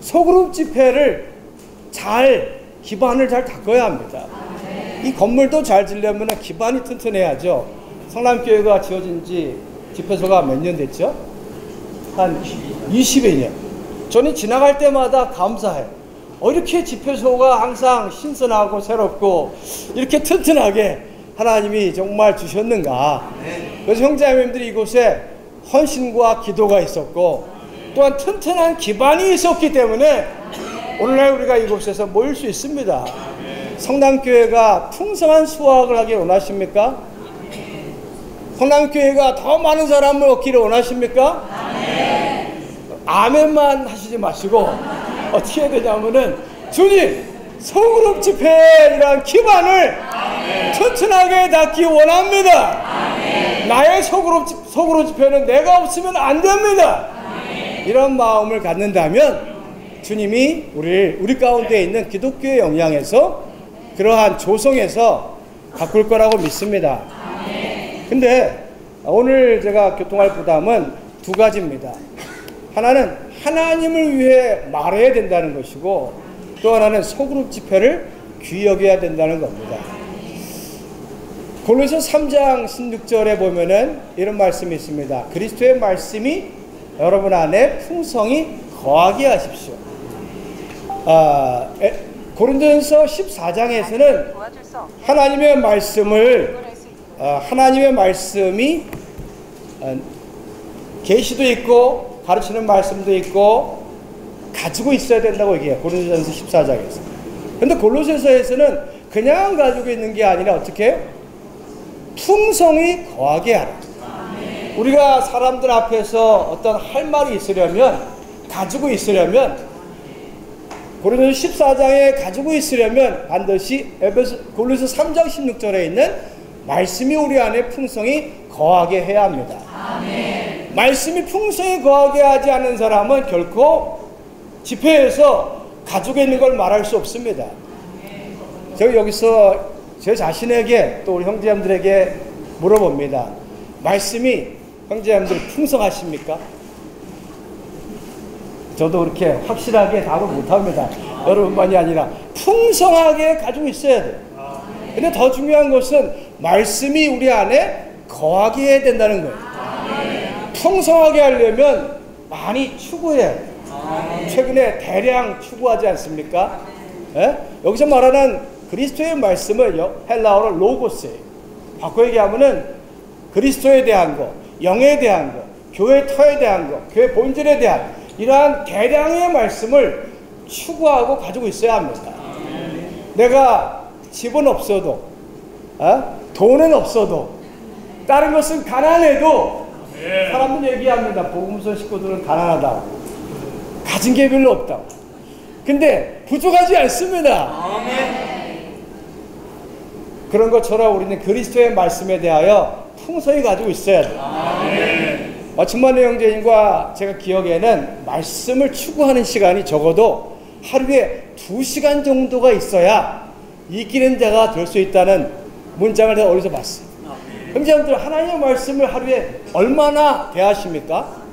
소그룹 집회를 기반을 잘 닦아야 합니다. 이 건물도 잘 지려면 기반이 튼튼해야죠. 성남교회가 지어진 지 집회소가 몇 년 됐죠? 한 20여 년. 저는 지나갈 때마다 감사해요. 이렇게 집회소가 항상 신선하고 새롭고 이렇게 튼튼하게 하나님이 정말 주셨는가. 그래서 형제자매님들이 이곳에 헌신과 기도가 있었고 또한 튼튼한 기반이 있었기 때문에 오늘날 우리가 이곳에서 모일 수 있습니다. 성남교회가 풍성한 수확을 하길 원하십니까? 성남교회가 더 많은 사람을 얻기를 원하십니까? 아멘만 하시지 마시고 어떻게 해야 되냐면은 주님 소그룹 집회에 이러한 기반을 튼튼하게 닿기 원합니다. 나의 소그룹 집회는 내가 없으면 안 됩니다. 이런 마음을 갖는다면 주님이 우리 가운데 있는 기독교의 영향에서 그러한 조성에서 바꿀 거라고 믿습니다. 근데 오늘 제가 교통할 부담은 두 가지입니다. 하나는 하나님을 위해 말해야 된다는 것이고 또 하나는 소그룹 집회를 귀히 여겨야 된다는 겁니다. 골로새 3장 16절에 보면은 이런 말씀이 있습니다. 그리스도의 말씀이 여러분 안에 풍성히 거하게 하십시오. 고린도전서 14장에서는 하나님의 말씀이 계시도 있고 가르치는 말씀도 있고 가지고 있어야 된다고 얘기해요. 고린도전서 14장에서. 그런데 골로새서에서는 그냥 가지고 있는 게 아니라 어떻게? 풍성히 거하게 하라. 우리가 사람들 앞에서 어떤 할 말이 있으려면 가지고 있으려면 고린도서 14장에 가지고 있으려면 반드시 골로새 3장 16절에 있는 말씀이 우리 안에 풍성히 거하게 해야 합니다. 아멘. 말씀이 풍성히 거하게 하지 않는 사람은 결코 집회에서 가지고 있는 걸 말할 수 없습니다. 제가 여기서 제 자신에게 또 우리 형제님들에게 물어봅니다. 말씀이 형제님들 풍성하십니까? 저도 그렇게 확실하게 답을 못합니다. 여러분만이 아니라 풍성하게 가지고 있어야 돼요. 근데 더 중요한 것은 말씀이 우리 안에 거하게 해야 된다는 거예요. 풍성하게 하려면 많이 추구해야 돼요. 최근에 대량 추구하지 않습니까? 예? 여기서 말하는 그리스도의 말씀을 헬라어로 로고스예요. 바꿔 얘기하면은 그리스도에 대한 거, 영에 대한 거, 교회 터에 대한 거, 교회 본질에 대한 이러한 대량의 말씀을 추구하고 가지고 있어야 합니다. 내가 집은 없어도 돈은 없어도 다른 것은 가난해도 사람들 얘기합니다. 복음서 식구들은 가난하다고 가진 게 별로 없다고. 근데 부족하지 않습니다. 그런 것처럼 우리는 그리스도의 말씀에 대하여 풍성히 가지고 있어야 돼요. 충만의 형제님과 제가 기억에는 말씀을 추구하는 시간이 적어도 하루에 2시간 정도가 있어야 이기는 자가 될 수 있다는 문장을 내가 어디서 봤어요. 형제님들 하나님의 말씀을 하루에 얼마나 대하십니까?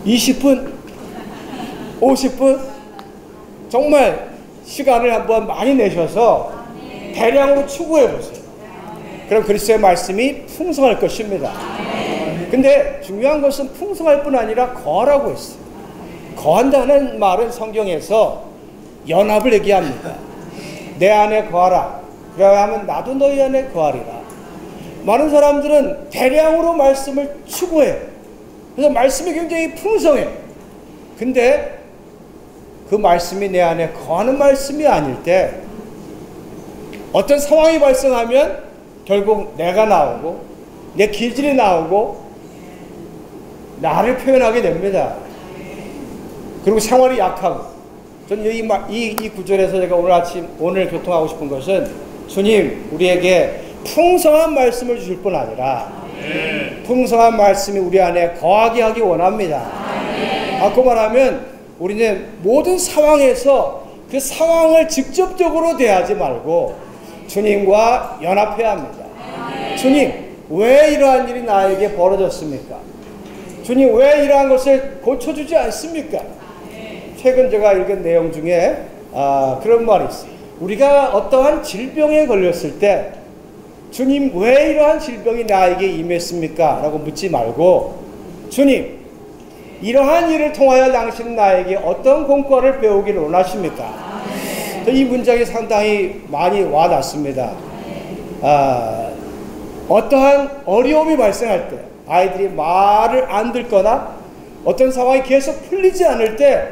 20분? 50분? 정말 시간을 한번 많이 내셔서 대량으로 추구해 보세요. 그럼 그리스도의 말씀이 풍성할 것입니다. 근데 중요한 것은 풍성할 뿐 아니라 거하라고 했어요. 거한다는 말은 성경에서 연합을 얘기합니다. 내 안에 거하라. 그래야 하면 나도 너희 안에 거하리라. 많은 사람들은 대량으로 말씀을 추구해요. 그래서 말씀이 굉장히 풍성해요. 근데 그 말씀이 내 안에 거하는 말씀이 아닐 때 어떤 상황이 발생하면 결국 내가 나오고 내 기질이 나오고 나를 표현하게 됩니다. 그리고 생활이 약하고 저는 이 구절에서 제가 오늘 교통하고 싶은 것은 주님 우리에게 풍성한 말씀을 주실 뿐 아니라 풍성한 말씀이 우리 안에 거하게 하기 원합니다. 바꿔 말하면 우리는 모든 상황에서 그 상황을 직접적으로 대하지 말고 주님과 연합해야 합니다. 주님, 왜 이러한 일이 나에게 벌어졌습니까? 주님, 왜 이러한 것을 고쳐주지 않습니까? 최근 제가 읽은 내용 중에 그런 말이 있어요. 우리가 어떠한 질병에 걸렸을 때 주님, 왜 이러한 질병이 나에게 임했습니까? 라고 묻지 말고 주님, 이러한 일을 통하여 당신은 나에게 어떤 공과를 배우기를 원하십니까? 이 문장이 상당히 많이 와닿습니다. 어떠한 어려움이 발생할 때, 아이들이 말을 안 듣거나 어떤 상황이 계속 풀리지 않을 때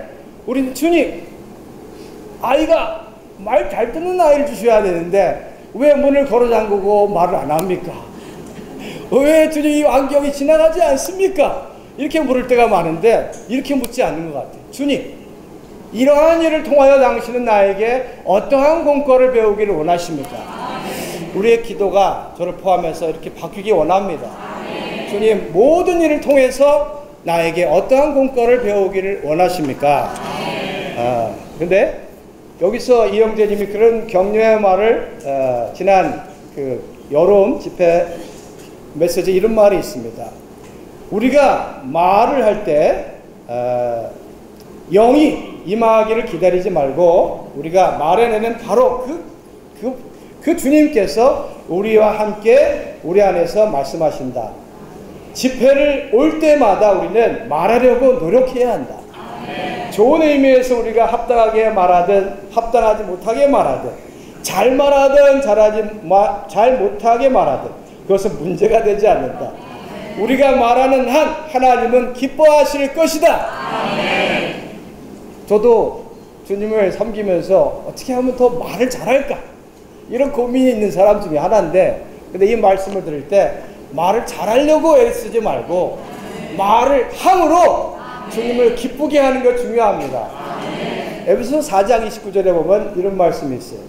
우리는 주님, 아이가 말 잘 듣는 아이를 주셔야 되는데 왜 문을 걸어 잠그고 말을 안 합니까? 왜 주님 이 안경이 지나가지 않습니까? 이렇게 물을 때가 많은데 이렇게 묻지 않는 것 같아요. 주님, 이러한 일을 통하여 당신은 나에게 어떠한 공과를 배우기를 원하십니까? 우리의 기도가 저를 포함해서 이렇게 바뀌기 원합니다. 주님, 모든 일을 통해서 나에게 어떠한 공과를 배우기를 원하십니까? 근데 여기서 이 형제님이 그런 격려의 말을 지난 그 여름 집회 메시지에 이런 말이 있습니다. 우리가 말을 할 때 영이 임하기를 기다리지 말고 우리가 말해내는 바로 그 주님께서 우리와 함께 우리 안에서 말씀하신다. 집회를 올 때마다 우리는 말하려고 노력해야 한다. 좋은 의미에서 우리가 합당하게 말하든 합당하지 못하게 말하든 잘 말하든 잘 못하게 말하든 그것은 문제가 되지 않는다. 우리가 말하는 한 하나님은 기뻐하실 것이다. 저도 주님을 섬기면서 어떻게 하면 더 말을 잘할까 이런 고민이 있는 사람 중에 하나인데, 근데 이 말씀을 들을 때 말을 잘하려고 애쓰지 말고 말을 함으로 주님을 기쁘게 하는 게 중요합니다. 에베소서 4장 29절에 보면 이런 말씀이 있어요.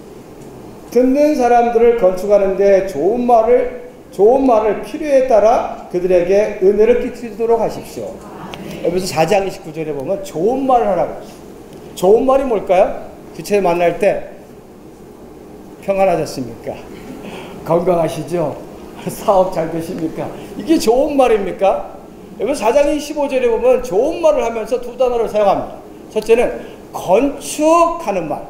듣는 사람들을 건축하는데 좋은 말을 필요에 따라 그들에게 은혜를 끼치도록 하십시오. 에베소서 4장 29절에 보면 좋은 말을 하라고 했어요. 좋은 말이 뭘까요? 주체 만날 때 평안하셨습니까? 건강하시죠? 사업 잘 되십니까? 이게 좋은 말입니까? 에베소서 4장 25절에 보면 좋은 말을 하면서 두 단어를 사용합니다. 첫째는 건축하는 말,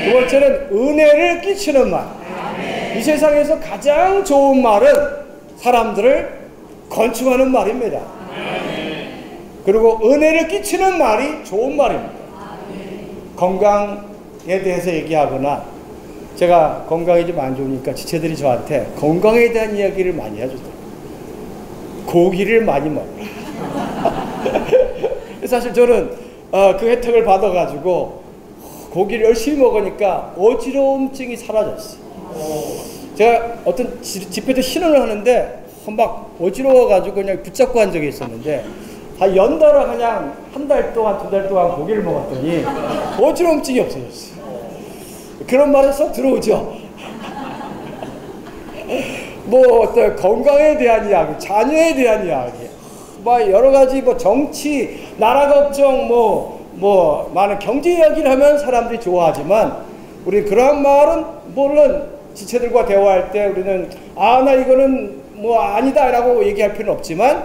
두 번째는 은혜를 끼치는 말. 이 세상에서 가장 좋은 말은 사람들을 건축하는 말입니다. 그리고 은혜를 끼치는 말이 좋은 말입니다. 건강에 대해서 얘기하거나, 제가 건강이 좀 안 좋으니까 지체들이 저한테 건강에 대한 이야기를 많이 해주더라고요. 고기를 많이 먹어라. 사실 저는 그 혜택을 받아가지고 고기를 열심히 먹으니까 어지러움증이 사라졌어요. 제가 어떤 집회도 신원을 하는데 막 어지러워가지고 그냥 붙잡고 한 적이 있었는데, 연달아 그냥 한 달 동안, 두 달 동안 고기를 먹었더니 어지러움증이 없어졌어요. 그런 말은 쏙 들어오죠. 뭐 어떤 건강에 대한 이야기, 자녀에 대한 이야기, 뭐 여러 가지 뭐 정치, 나라 걱정, 뭐 많은 경제 이야기를 하면 사람들이 좋아하지만, 우리 그러한 말은 물론 지체들과 대화할 때 우리는 나 이거는 뭐 아니다라고 얘기할 필요는 없지만,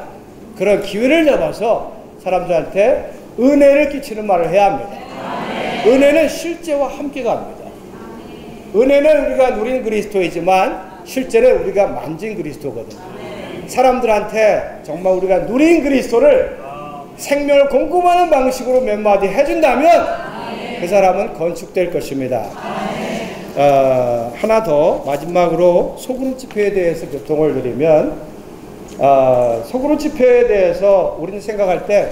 그런 기회를 잡아서 사람들한테 은혜를 끼치는 말을 해야 합니다. 은혜는 실제와 함께 갑니다. 은혜는 우리가 누린 그리스도이지만 실제는 우리가 만진 그리스도거든요. 사람들한테 정말 우리가 누린 그리스도를 생명을 공급하는 방식으로 몇 마디 해준다면 그 사람은 건축될 것입니다. 하나 더 마지막으로 소그룹 집회에 대해서 교통을 드리면, 소그룹 집회에 대해서 우리는 생각할 때,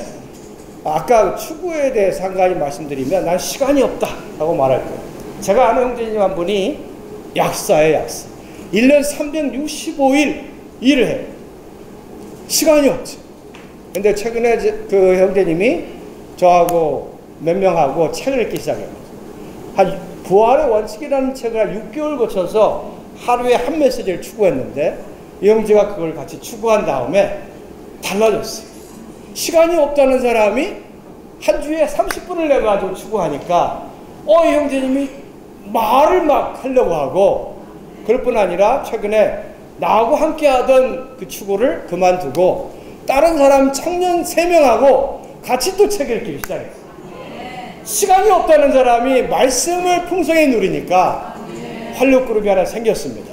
아까 추구에 대해서 한 가지 말씀드리면, 난 시간이 없다 라고 말할 거예요. 제가 아는 형제님 한 분이 약사예요. 약사. 1년 365일 일을 해요. 시간이 없지. 근데 최근에 그 형제님이 저하고 몇 명하고 책을 읽기 시작해요. 부활의 원칙이라는 책을 한 6개월 거쳐서 하루에 한 메시지를 추구했는데, 이 형제가 그걸 같이 추구한 다음에 달라졌어요. 시간이 없다는 사람이 한 주에 30분을 내가지고 추구하니까 이 형제님이 말을 막 하려고 하고, 그럴 뿐 아니라 최근에 나하고 함께 하던 그 추구를 그만두고 다른 사람 청년 3명하고 같이 또 책을 읽기 시작했어요. 시간이 없다는 사람이 말씀을 풍성히 누리니까 활력그룹이 하나 생겼습니다.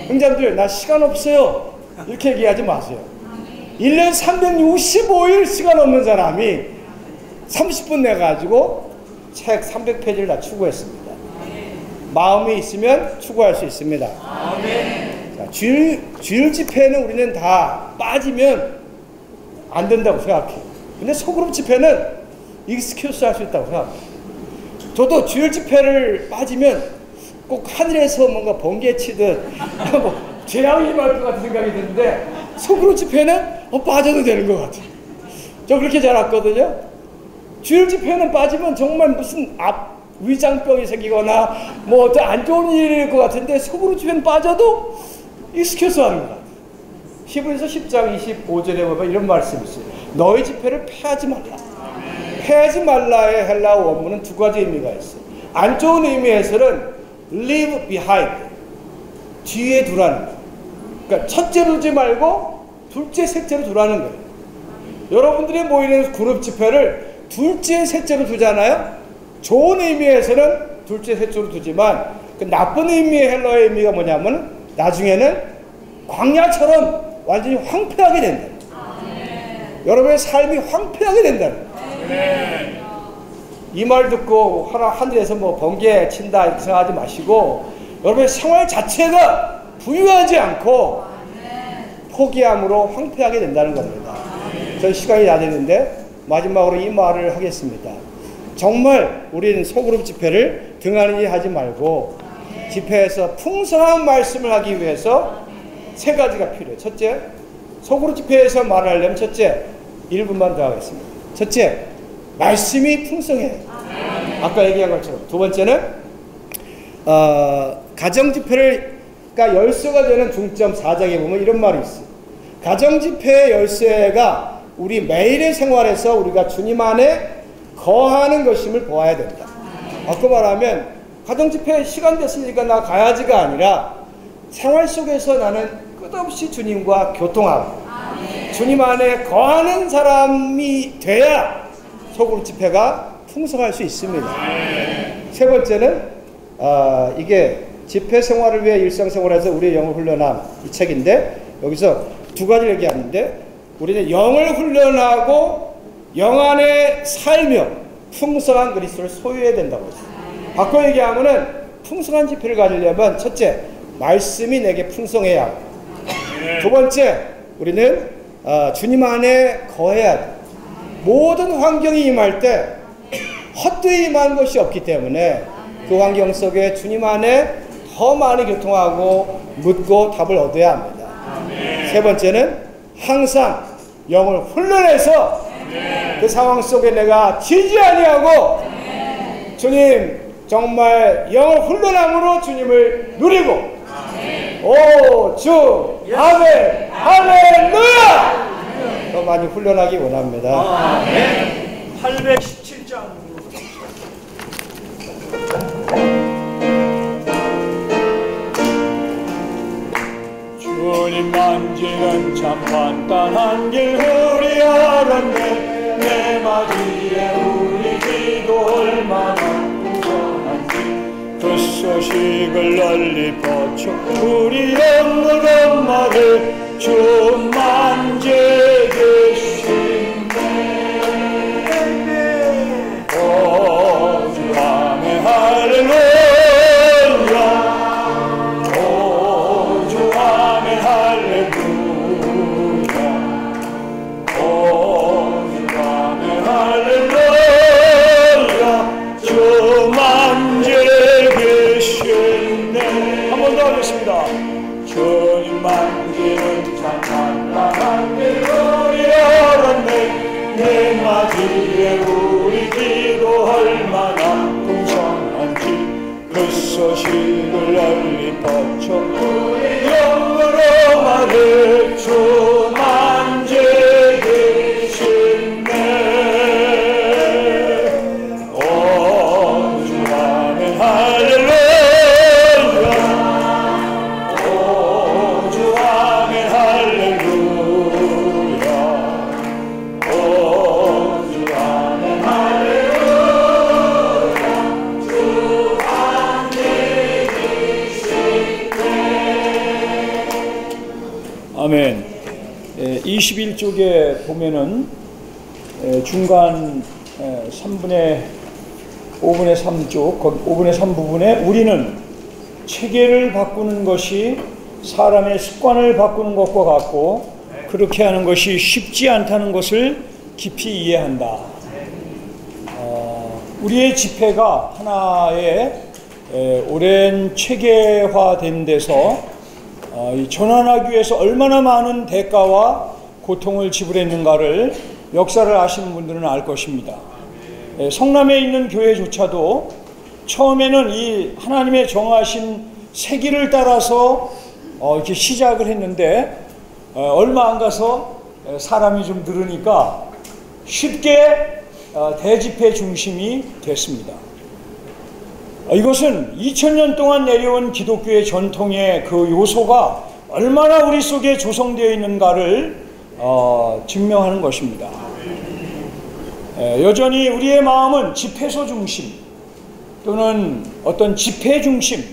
형제들, 나 시간 없어요 이렇게 얘기하지 마세요. 1년 365일 시간 없는 사람이 30분 내가지고 책 300페이지를 다 추구했습니다. 마음이 있으면 추구할 수 있습니다. 자, 주일 집회는 우리는 다 빠지면 안 된다고 생각해요. 근데 소그룹 집회는 익스큐스 할 수 있다고 생각합니다. 저도 주일 집회를 빠지면 꼭 하늘에서 뭔가 번개 치듯 뭐 재앙이 임할 것 같은 생각이 드는데 소그룹 집회는 빠져도 되는 것 같아요. 저 그렇게 자랐거든요. 주일 집회는 빠지면 정말 무슨 위장병이 생기거나 뭐 어떤 안 좋은 일일 것 같은데 소그룹 집회는 빠져도 익스큐스 하는 것 같아요. 히브리서 10장 25절에 보면 이런 말씀이 있어요. 너희 집회를 폐하지 말라. 폐하지 말라의 헬라어 원문은 두 가지 의미가 있어요. 안 좋은 의미에서는 leave behind, 뒤에 두라는 거예요. 그러니까 첫째로 두지 말고 둘째, 셋째로 두라는 거예요. 여러분들이 모이는 그룹 집회를 둘째, 셋째로 두잖아요. 좋은 의미에서는 둘째, 셋째로 두지만 그 나쁜 의미의 헬라어의 의미가 뭐냐면 나중에는 광야처럼 완전히 황폐하게 된다. 여러분의 삶이 황폐하게 된다는 거예요. 이 말 듣고 하늘에서 뭐 번개 친다 이렇게 생각하지 마시고 여러분의 생활 자체가 부유하지 않고 포기함으로 황폐하게 된다는 겁니다. 전 시간이 다 됐는데 마지막으로 이 말을 하겠습니다. 정말 우리는 소그룹 집회를 등한히 하지 말고 집회에서 풍성한 말씀을 하기 위해서 세 가지가 필요해요. 첫째, 소그룹 집회에서 말하려면 첫째, 1분만 더 하겠습니다. 첫째, 말씀이 풍성해요. 아까 얘기한 것처럼. 두 번째는 가정 집회가 열쇠가 되는 중점 4장에 보면 이런 말이 있어요. 가정 집회의 열쇠가 우리 매일의 생활에서 우리가 주님 안에 거하는 것임을 보아야 된다. 바꿔 말하면 가정 집회 시간 됐으니까 나 가야지가 아니라 생활 속에서 나는 끝없이 주님과 교통하고 주님 안에 거하는 사람이 돼야 소그룹 집회가 풍성할 수 있습니다. 세 번째는 이게 집회 생활을 위해 일상생활에서 우리의 영을 훈련한 이 책인데 여기서 두 가지를 얘기하는데 우리는 영을 훈련하고 영 안에 살며 풍성한 그리스도를 소유해야 된다고 했어요. 바꿔 얘기하면은 풍성한 집회를 가지려면 첫째, 말씀이 내게 풍성해야 하고 두 번째, 우리는 주님 안에 거해야 돼. 모든 환경이 임할 때 헛되이 임한 것이 없기 때문에 그 환경 속에 주님 안에 더 많이 교통하고 묻고 답을 얻어야 합니다. 세 번째는 항상 영을 훈련해서 그 상황 속에 내가 지지 아니하고 주님 정말 영을 훈련함으로 주님을 누리고 오 주 아멘 할렐루야 더 많이 훈련하기 원합니다. 817장 주님 만지는 참 간단한 길 우리 알았네 내 맞이에 우리 기도 얼마나 풍성한지 그 소식을 널리 퍼쳐 우리 영혼 엄마를 주 만지 계신네 오 주 아멘 할렐루야 주님 만지는 참 간단한 길을 열었네 내 맞이에 우리 기도 얼마나 풍성한지 그 소식을 널리 퍼쳐 우리 영으로 말해 주 만지 계신네 오 주 아멘 할렐루야 아멘. 21쪽에 보면은 중간 5분의 3쪽, 5분의 3 부분에 우리는 체계를 바꾸는 것이 사람의 습관을 바꾸는 것과 같고 그렇게 하는 것이 쉽지 않다는 것을 깊이 이해한다. 우리의 집회가 하나의 오랜 체계화된 데서 전환하기 위해서 얼마나 많은 대가와 고통을 지불했는가를 역사를 아시는 분들은 알 것입니다. 성남에 있는 교회조차도 처음에는 이 하나님의 정하신 세기를 따라서 이렇게 시작을 했는데 얼마 안 가서 사람이 좀 늘으니까 쉽게 대집회 중심이 됐습니다. 이것은 2000년 동안 내려온 기독교의 전통의 그 요소가 얼마나 우리 속에 조성되어 있는가를 증명하는 것입니다. 여전히 우리의 마음은 집회소 중심 또는 어떤 집회 중심,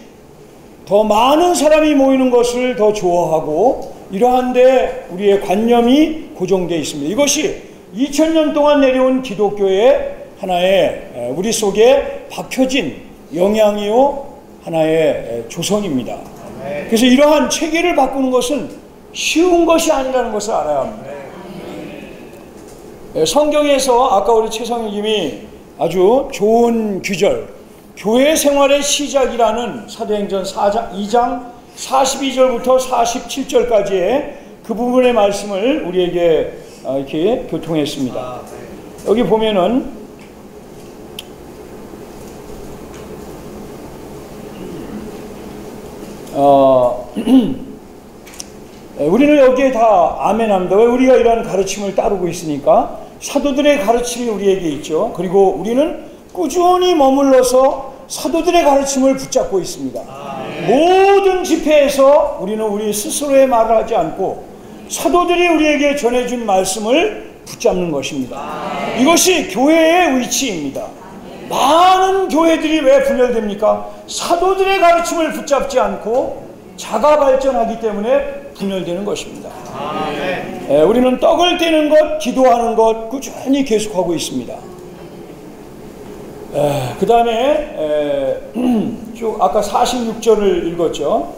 더 많은 사람이 모이는 것을 더 좋아하고 이러한데 우리의 관념이 고정되어 있습니다. 이것이 2000년 동안 내려온 기독교의 하나의 우리 속에 박혀진 영향이요 하나의 조성입니다. 그래서 이러한 체계를 바꾸는 것은 쉬운 것이 아니라는 것을 알아야 합니다. 성경에서 아까 우리 최성희님이 아주 좋은 규절, 교회 생활의 시작이라는 사도행전 2장 42절부터 47절까지의 그 부분의 말씀을 우리에게 이렇게 교통했습니다. 여기 보면은 우리는 여기에 다 아멘합니다. 왜? 우리가 이러한 가르침을 따르고 있으니까. 사도들의 가르침이 우리에게 있죠. 그리고 우리는 꾸준히 머물러서 사도들의 가르침을 붙잡고 있습니다. 모든 집회에서 우리는 우리 스스로의 말을 하지 않고 사도들이 우리에게 전해준 말씀을 붙잡는 것입니다. 이것이 교회의 위치입니다. 많은 교회들이 왜 분열됩니까? 사도들의 가르침을 붙잡지 않고 자가 발전하기 때문에 분열되는 것입니다. 우리는 떡을 떼는 것, 기도하는 것 꾸준히 계속하고 있습니다. 그 다음에 쭉 아까 46절을 읽었죠.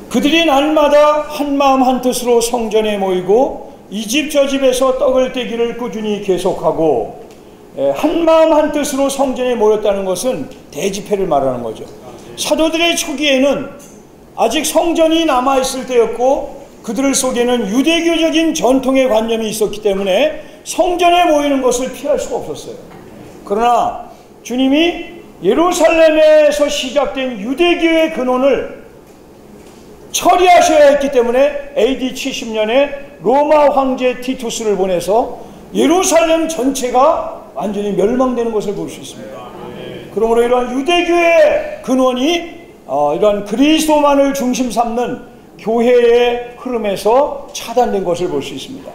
그들이 날마다 한마음 한뜻으로 성전에 모이고 이 집 저 집에서 떡을 떼기를 꾸준히 계속하고, 한마음 한뜻으로 성전에 모였다는 것은 대집회를 말하는 거죠. 사도들의 초기에는 아직 성전이 남아있을 때였고 그들 속에는 유대교적인 전통의 관념이 있었기 때문에 성전에 모이는 것을 피할 수가 없었어요. 그러나 주님이 예루살렘에서 시작된 유대교의 근원을 처리하셔야 했기 때문에 AD 70년에 로마 황제 티투스를 보내서 예루살렘 전체가 완전히 멸망되는 것을 볼 수 있습니다. 그러므로 이러한 유대교의 근원이 이러한 그리스도만을 중심 삼는 교회의 흐름에서 차단된 것을 볼 수 있습니다.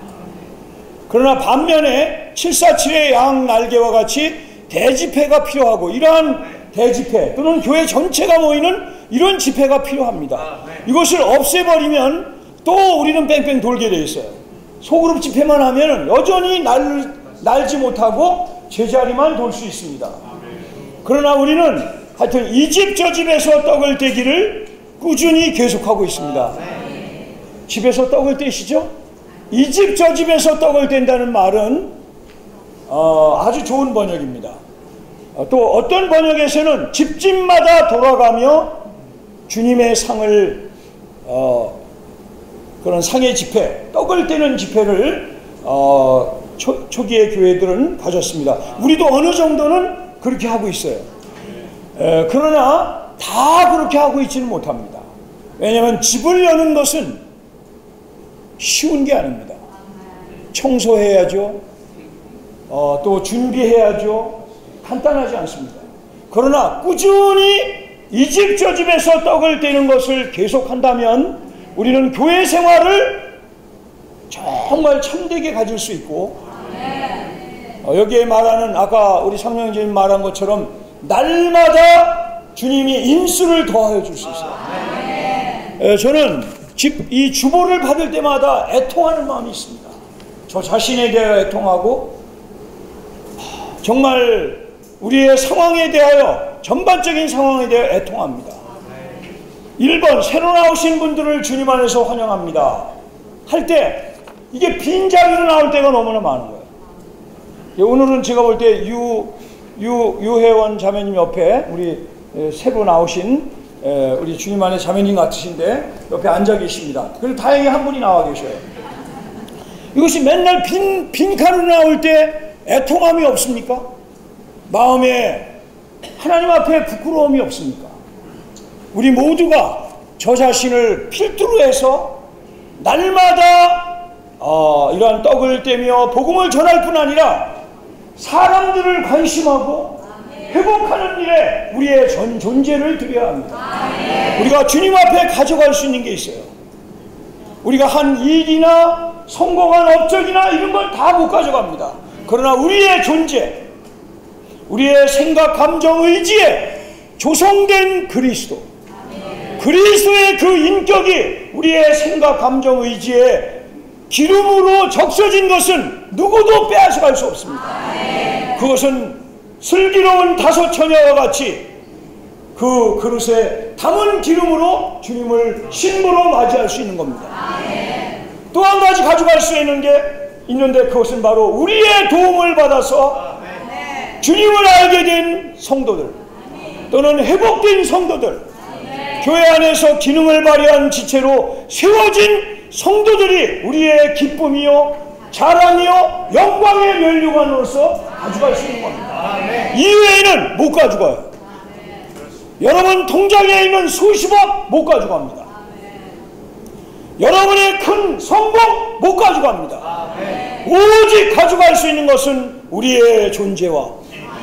그러나 반면에 747의 양 날개와 같이 대집회가 필요하고, 이러한 대집회 또는 교회 전체가 모이는 이런 집회가 필요합니다. 이것을 없애버리면 또 우리는 뺑뺑 돌게 돼 있어요. 소그룹 집회만 하면 여전히 날지 못하고 제자리만 돌 수 있습니다. 그러나 우리는 하여튼 이 집 저 집에서 떡을 떼기를 꾸준히 계속하고 있습니다. 집에서 떡을 떼시죠? 이 집 저 집에서 떡을 뗀다는 말은 아주 좋은 번역입니다. 또 어떤 번역에서는 집집마다 돌아가며 주님의 상을 그런 상의 집회, 떡을 떼는 집회를 초기의 교회들은 가졌습니다. 우리도 어느 정도는 그렇게 하고 있어요. 그러나 다 그렇게 하고 있지는 못합니다. 왜냐하면 집을 여는 것은 쉬운 게 아닙니다. 청소해야죠. 또 준비해야죠. 간단하지 않습니다. 그러나 꾸준히 이 집 저 집에서 떡을 떼는 것을 계속한다면 우리는 교회 생활을 정말 참되게 가질 수 있고, 여기에 말하는 아까 우리 상명제님 말한 것처럼 날마다 주님이 인수를 더하여 줄 수 있어요. 저는 이 주보를 받을 때마다 애통하는 마음이 있습니다. 저 자신에 대하여 애통하고 정말 우리의 상황에 대하여 전반적인 상황에 대하여 애통합니다. 1번 새로 나오신 분들을 주님 안에서 환영합니다 할 때 이게 빈자리로 나올 때가 너무나 많은 거예요. 오늘은 제가 볼 때 유혜원 자매님 옆에 우리 새로 나오신 우리 주님 안에 자매님 같으신데 옆에 앉아 계십니다. 그리고 다행히 한 분이 나와 계셔요. 이것이 맨날 빈칸으로 나올 때 애통함이 없습니까? 마음에 하나님 앞에 부끄러움이 없습니까? 우리 모두가 저 자신을 필두로 해서 날마다 이러한 떡을 떼며 복음을 전할 뿐 아니라 사람들을 관심하고 회복하는 일에 우리의 전 존재를 드려야 합니다. 우리가 주님 앞에 가져갈 수 있는 게 있어요. 우리가 한 일이나 성공한 업적이나 이런 걸 다 못 가져갑니다. 그러나 우리의 존재, 우리의 생각, 감정, 의지에 조성된 그리스도의 그 인격이 우리의 생각, 감정, 의지에 기름으로 적셔진 것은 누구도 빼앗아갈 수 없습니다. 그것은 슬기로운 다섯 처녀와 같이 그 그릇에 담은 기름으로 주님을 신부로 맞이할 수 있는 겁니다. 또 한 가지 가져갈 수 있는 게 있는데 그것은 바로 우리의 도움을 받아서 주님을 알게 된 성도들 또는 회복된 성도들, 교회 안에서 기능을 발휘한 지체로 세워진 성도들이 우리의 기쁨이요 자랑이요 영광의 면류관으로서 가져갈 수 있는 겁니다. 이외에는 못 가져가요. 여러분 통장에 있는 수십억 못 가져갑니다. 여러분의 큰 성공 못 가져갑니다. 오직 가져갈 수 있는 것은 우리의 존재와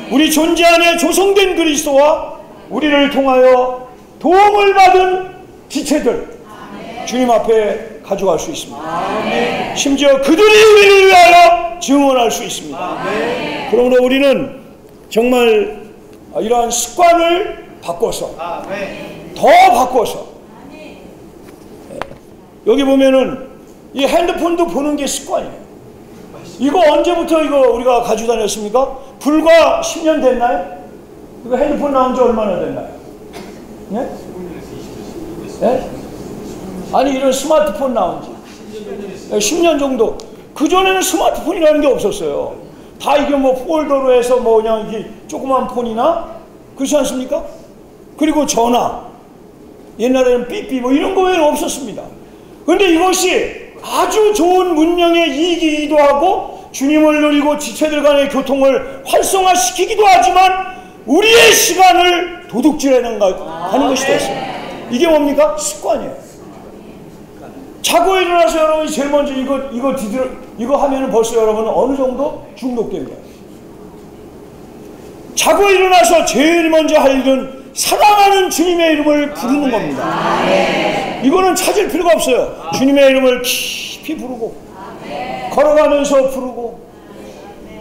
우리 존재 안에 조성된 그리스도와 우리를 통하여 도움을 받은 지체들 주님 앞에 가져갈 수 있습니다. 심지어 그들이 우리를 위하여 증언할 수 있습니다. 그러므로 우리는 정말 이러한 습관을 바꿔서 더 바꿔서 여기 보면은 이 핸드폰도 보는 게 습관이에요. 이거 언제부터 이거 우리가 가지고 다녔습니까? 불과 10년 됐나요? 이거 핸드폰 나온 지 얼마나 됐나요? 예? 예? 아니 이런 스마트폰 나온 지 10년 정도. 그전에는 스마트폰이라는 게 없었어요. 다 이게 뭐 폴더로 해서 뭐 그냥 이게 조그만 폰이나 그렇지 않습니까? 그리고 전화. 옛날에는 삐삐 뭐 이런 거 외에는 없었습니다. 그런데 이것이 아주 좋은 문명의 이익이기도 하고 주님을 누리고 지체들 간의 교통을 활성화시키기도 하지만 우리의 시간을 도둑질하는 것이 됐어요. 이게 뭡니까? 습관이에요. 자고 일어나서 여러분이 제일 먼저 이거 하면은 벌써 여러분은 어느 정도 중독된 거예요. 자고 일어나서 제일 먼저 할 일은 사랑하는 주님의 이름을 부르는 겁니다. 이거는 찾을 필요가 없어요. 주님의 이름을 깊이 부르고 걸어가면서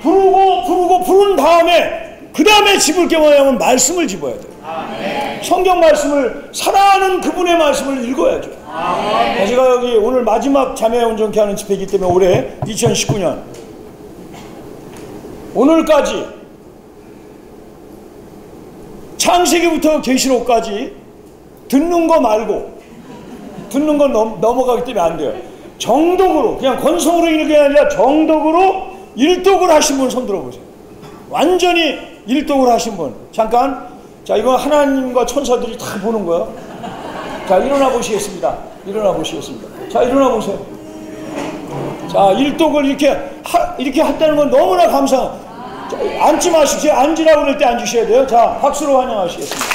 부른 다음에 그 다음에 집을 게 뭐냐면 말씀을 집어야 돼요. 성경 말씀을 사랑하는 그분의 말씀을 읽어야죠. 제가 여기 오늘 마지막 자매 온전케 하는 집회이기 때문에 올해 2019년 오늘까지 창세기부터 계시록까지 듣는 거 말고 듣는 건 넘어가기 때문에 안 돼요. 정독으로 그냥 건성으로 읽는 게 아니라 정독으로 일독을 하신 분 손 들어보세요. 완전히 일독을 하신 분. 잠깐. 자, 이거 하나님과 천사들이 다 보는 거예요. 자, 일어나 보시겠습니다. 자, 일어나 보세요. 자, 일독을 이렇게 했다는 건 너무나 감사합니다. 앉지 마시고 앉으라고 그럴 때 앉으셔야 돼요. 자, 박수로 환영하시겠습니다.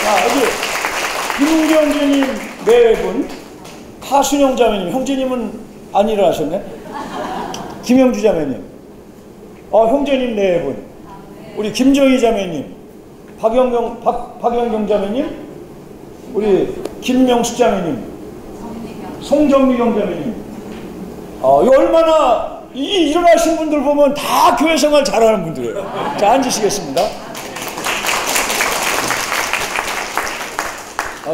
자, 여기 김은경 형제님 네 분, 하순영 자매님, 형제님은 안 일어나셨네. 김영주 자매님, 형제님 네 분, 우리 김정희 자매님, 박영경 자매님, 우리 김명숙 자매님, 송정미경 자매님. 이거 얼마나 이 일어나신 분들 보면 다 교회 생활 잘하는 분들이에요. 자, 앉으시겠습니다.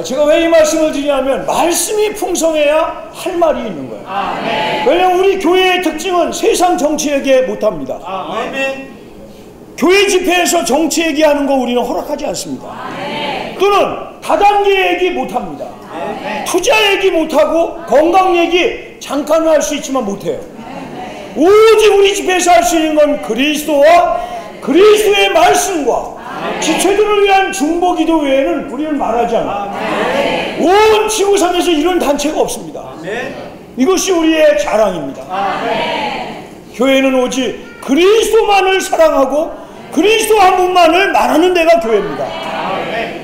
제가 왜 이 말씀을 드리냐면 말씀이 풍성해야 할 말이 있는 거예요. 왜냐하면 우리 교회의 특징은 세상 정치 얘기 못합니다. 교회 집회에서 정치 얘기하는 거 우리는 허락하지 않습니다. 또는 다단계 얘기 못합니다. 투자 얘기 못하고 건강 얘기 잠깐 할 수 있지만 못해요. 오직 우리 집회에서 할 수 있는 건 그리스도와 그리스도의 말씀과 지체들을 위한 중보기도 외에는 우리는 말하지 않아요. 온 지구상에서 이런 단체가 없습니다. 이것이 우리의 자랑입니다. 교회는 오직 그리스도만을 사랑하고 그리스도 한 분만을 말하는 데가 교회입니다.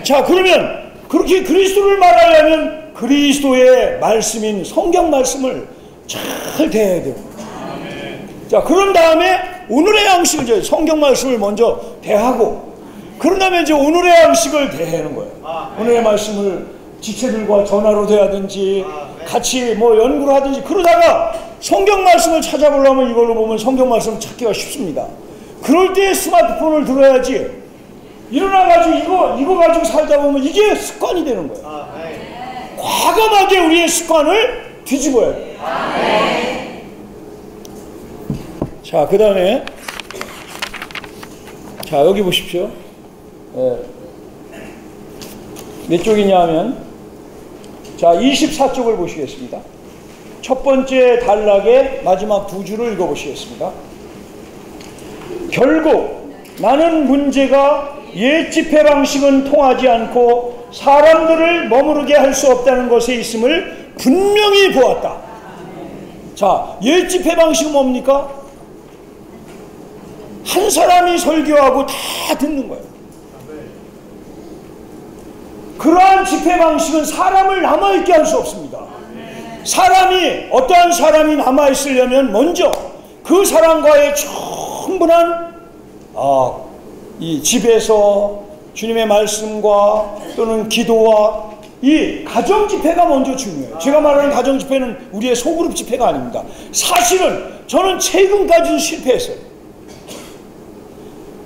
자, 그러면 그렇게 그리스도를 말하려면 그리스도의 말씀인 성경 말씀을 잘 대해야 돼요. 자, 그런 다음에 오늘의 양식을 이제 성경 말씀을 먼저 대하고 그런 다음에 이제 오늘의 양식을 대하는 거예요. 오늘의 말씀을 지체들과 전화로 대하든지 같이 뭐 연구를 하든지 그러다가 성경 말씀을 찾아보려면 이걸로 보면 성경 말씀을 찾기가 쉽습니다. 그럴 때 스마트폰을 들어야지 일어나가지고 이거 가지고 살다 보면 이게 습관이 되는 거예요. 과감하게 우리의 습관을 뒤집어야 돼요. 자, 그 다음에 자, 여기 보십시오. 몇 쪽이냐 하면 자, 24쪽을 보시겠습니다. 첫 번째 단락의 마지막 두 줄을 읽어보시겠습니다. 결국 나는 문제가 옛 집회 방식은 통하지 않고 사람들을 머무르게 할 수 없다는 것에 있음을 분명히 보았다. 자, 옛 집회 방식은 뭡니까? 한 사람이 설교하고 다 듣는 거예요. 그러한 집회 방식은 사람을 남아있게 할 수 없습니다. 사람이 어떠한 사람이 남아있으려면 먼저 그 사람과의 충분한 이 집에서 주님의 말씀과 또는 기도와 이 가정 집회가 먼저 중요해요. 제가 말하는 가정 집회는 우리의 소그룹 집회가 아닙니다. 사실은 저는 최근까지도 실패했어요.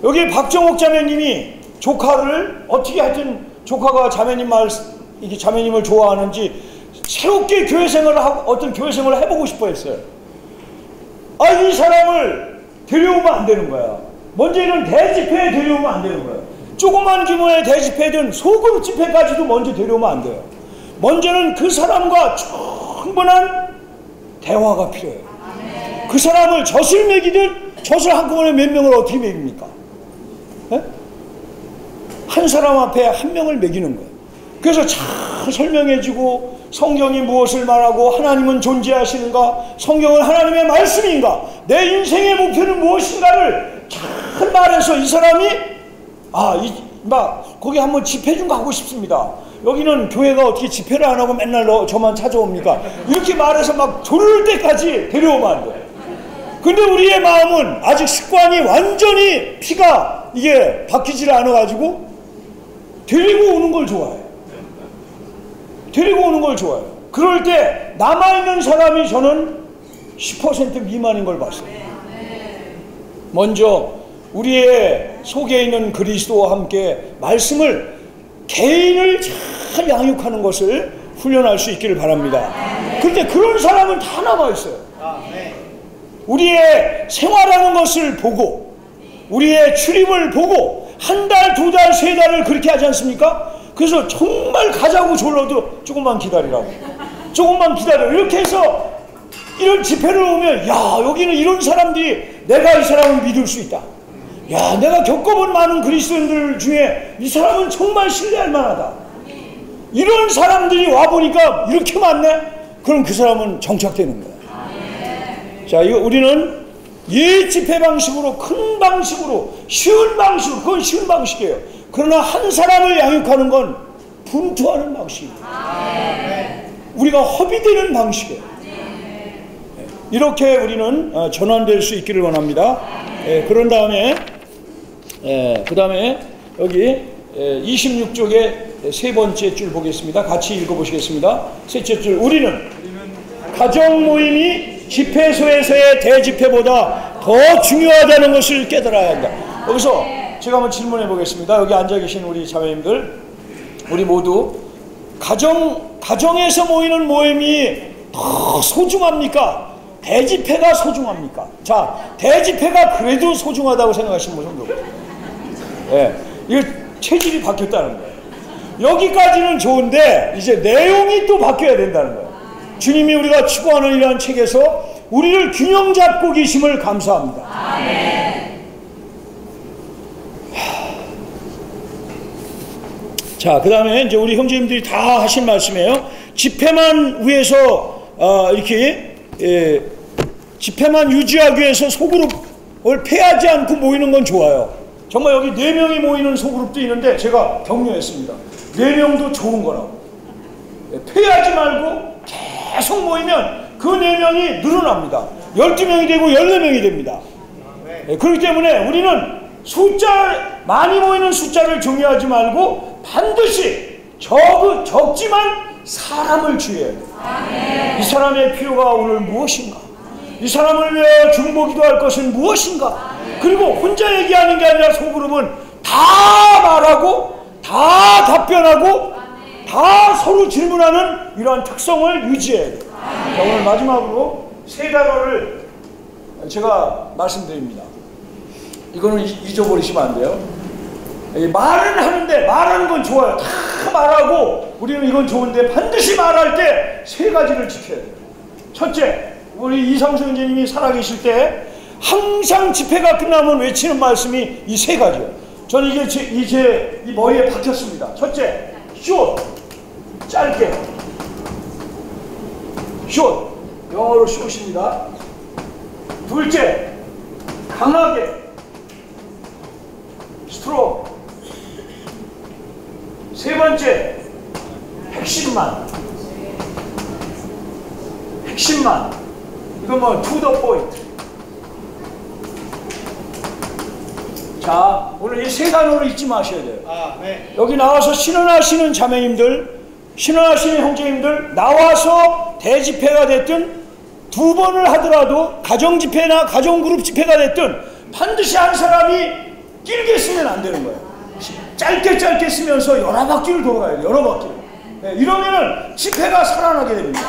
여기 박정옥 자매님이 조카를 어떻게 하여튼 조카가 이게 자매님을 좋아하는지 새롭게 교회 생활을 하고 어떤 교회 생활을 해보고 싶어 했어요. 이 사람을 데려오면 안 되는 거야. 먼저 이런 대집회에 데려오면 안 되는 거야. 조그만 규모의 대집회든 소그룹 집회까지도 먼저 데려오면 안 돼요. 먼저는 그 사람과 충분한 대화가 필요해요. 그 사람을 젖을 먹이든 젖을 한꺼번에 몇 명을 어떻게 먹입니까? 한 사람 앞에 한 명을 먹이는 거예요. 그래서 잘 설명해주고 성경이 무엇을 말하고 하나님은 존재하시는가, 성경은 하나님의 말씀인가, 내 인생의 목표는 무엇인가를 잘 말해서 이 사람이 거기 한번 집회 좀 가고 싶습니다. 여기는 교회가 어떻게 집회를 안 하고 맨날 저만 찾아옵니까? 이렇게 말해서 막 조를 때까지 데려오면 안 돼요. 근데 우리의 마음은 아직 습관이 완전히 피가 이게 바뀌지를 않아가지고 데리고 오는 걸 좋아해요. 데리고 오는 걸 좋아해요. 그럴 때 남아있는 사람이 저는 10% 미만인 걸 봤어요. 먼저 우리의 속에 있는 그리스도와 함께 말씀을 개인을 잘 양육하는 것을 훈련할 수 있기를 바랍니다. 그런데 그런 사람은 다 남아있어요. 우리의 생활하는 것을 보고 우리의 출입을 보고 한 달, 두 달, 세 달을 그렇게 하지 않습니까? 그래서 정말 가자고 졸라도 조금만 기다리라고, 조금만 기다려, 이렇게 해서 이런 집회를 오면 여기는 이런 사람들이 내가 이 사람을 믿을 수 있다. 내가 겪어본 많은 그리스도인들 중에 이 사람은 정말 신뢰할 만하다. 이런 사람들이 와보니까 이렇게 많네? 그럼 그 사람은 정착되는 거야. 자, 이거 우리는 옛 집회 방식으로, 큰 방식으로, 쉬운 방식으로, 그건 쉬운 방식이에요. 그러나 한 사람을 양육하는 건 분투하는 방식이에요. 우리가 허비되는 방식이에요. 이렇게 우리는 전환될 수 있기를 원합니다. 그런 다음에 그 다음에 여기 26쪽에 세 번째 줄 보겠습니다. 같이 읽어보시겠습니다. 셋째 줄, 우리는 가정 모임이 집회소에서의 대집회보다 더 중요하다는 것을 깨달아야 한다. 여기서 제가 한번 질문해 보겠습니다. 여기 앉아 계신 우리 자매님들, 우리 모두 가정에서 모이는 모임이 더 소중합니까? 대집회가 소중합니까? 자, 대집회가 그래도 소중하다고 생각하시는 분은 누구예요? 예, 이거 체질이 바뀌었다는 거예요. 여기까지는 좋은데 이제 내용이 또 바뀌어야 된다는 거예요. 주님이 우리가 추구하는 이러한 책에서 우리를 균형 잡고 계심을 감사합니다. 아멘. 자, 그 다음에 이제 우리 형제님들이 다 하신 말씀이에요. 집회만 위해서 이렇게 집회만 유지하기 위해서 소그룹을 폐하지 않고 모이는 건 좋아요. 정말 여기 4명이 모이는 소그룹도 있는데 제가 격려했습니다. 4명도 좋은 거라고. 폐하지 말고 계속 모이면 그 4명이 늘어납니다. 12명이 되고 14명이 됩니다. 그렇기 때문에 우리는 많이 모이는 숫자를 중요하지 말고 반드시 적지만 사람을 주의해야 돼요. 이 사람의 필요가 오늘 무엇인가? 이 사람을 위해 중보기도할 것은 무엇인가? 그리고 혼자 얘기하는 게 아니라 소그룹은 다 말하고 다 답변하고 다 서로 질문하는 이러한 특성을 유지해야 돼요. 자, 오늘 마지막으로 3단어를 제가 말씀드립니다. 이거는 잊어버리시면 안 돼요. 말은 하는데 말하는 건 좋아요. 다 말하고 우리는 이건 좋은데 반드시 말할 때 3가지를 지켜야 돼요. 첫째, 우리 이상수 형제님이 살아계실 때 항상 집회가 끝나면 외치는 말씀이 이 3가지예요. 저는 이게 이 머리에 박혔습니다. 첫째, 숏, 짧게. 숏, 영어로 숏입니다. 둘째, 강하게. 스트롱. 세 번째, 핵심만. 이건 뭐 to the point. 자, 오늘 이 3단어를 잊지 마셔야 돼요. 네. 여기 나와서 신원하시는 자매님들, 신원하시는 형제님들, 나와서 대집회가 됐든 2번을 하더라도 가정집회나 가정그룹 집회가 됐든 반드시 한 사람이 길게 쓰면 안 되는 거예요. 짧게 쓰면서 여러 바퀴를 돌아야 돼요. 여러 바퀴를. 네, 이러면은 집회가 살아나게 됩니다.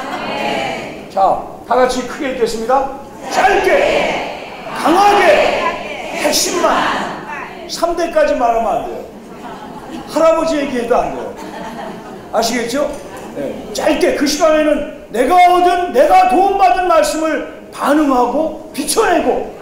자, 다 같이 크게 읽겠습니다. 짧게, 강하게, 핵심만. 3대까지 말하면 안 돼요. 할아버지 얘기해도 안 돼요. 아시겠죠? 네, 짧게 그 시간에는 내가 도움받은 말씀을 반응하고 비춰내고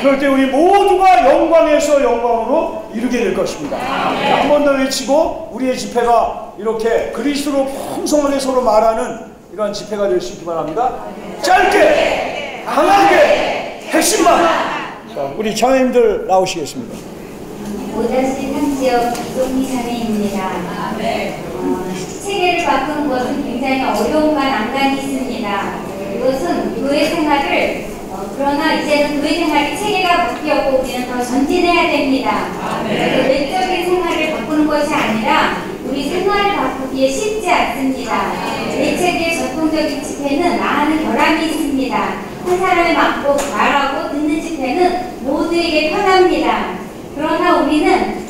그럴 때 우리 모두가 영광에서 영광으로 이루게 될 것입니다. 한 번 더 외치고 우리의 집회가 이렇게 그리스도로 풍성하게 서로 말하는 이러한 집회가 될 수 있기 바랍니다. 짧게, 강하게, 핵심만. 자, 우리 자매님들 나오시겠습니다. 오다시 상지역 이동희 자매입니다. 체계를 바꾸는 것은 굉장히 어려움과 난관이 있습니다. 이것은 교회 생활을 그러나 이제는 교회 생활이 체계가 바뀌었고 우리는 더 전진해야 됩니다. 외적인 생활을 바꾸는 것이 아니라 우리 생활을 바꾸기에 쉽지 않습니다. 내체계의 전통적인 집회는 많은 결함이 있습니다. 한 사람에 맞고 말하고 듣는 집회는 모두에게 편합니다. 그러나 우리는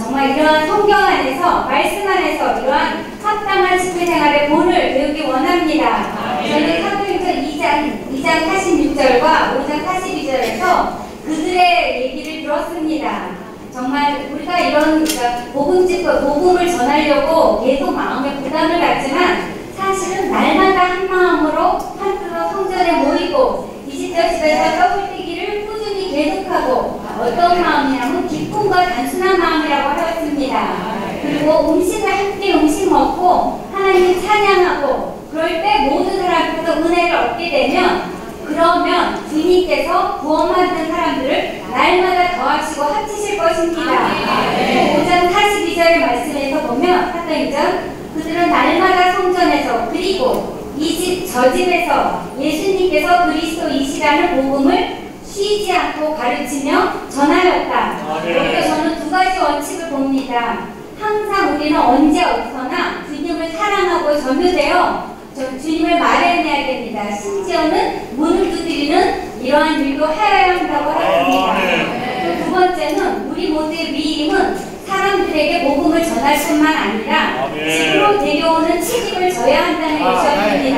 정말 이러한 성경 안에서 말씀 안에서 이러한 합당한 집회 생활의 본을 배우기 원합니다. 저는 사도행전 2장 46절과 5장 42절에서 그들의 얘기를 들었습니다. 정말 우리가 이런 복음을 전하려고 계속 마음에 부담을 갖지만 사실은 날마다 한 마음으로 한뜻으로 성전에 모이고 20절 집에서 떡을떼기를 꾸준히 계속하고 어떤 마음이냐면 기쁨과 단순한 마음이라고 하였습니다. 그리고 음식을 함께 음식 먹고 하나님 찬양하고 그럴 때 모든 사람들도 은혜를 얻게 되면 그러면 주님께서 구원받는 사람들을 날마다 더하시고 합치실 것입니다. 5장 42절 말씀에서 보면 사도행전 그들은 날마다 성전에서 그리고 이 집 저 집에서 예수님께서 그리스도이시라는 복음을 쉬지 않고 가르치며 전하였다. 여기서 저는 2가지 원칙을 봅니다. 항상 우리는 언제 어디서나 주님을 사랑하고 점유되어 주님을 말해내야 됩니다. 심지어는 문을 두드리는 이러한 일도 해야 한다고 했습니다. 또 2번째는 우리 모두의 위임은 사람들에게 복음을 전할 뿐만 아니라 집으로 데려오는 책임을 져야 한다는 것이었습니다.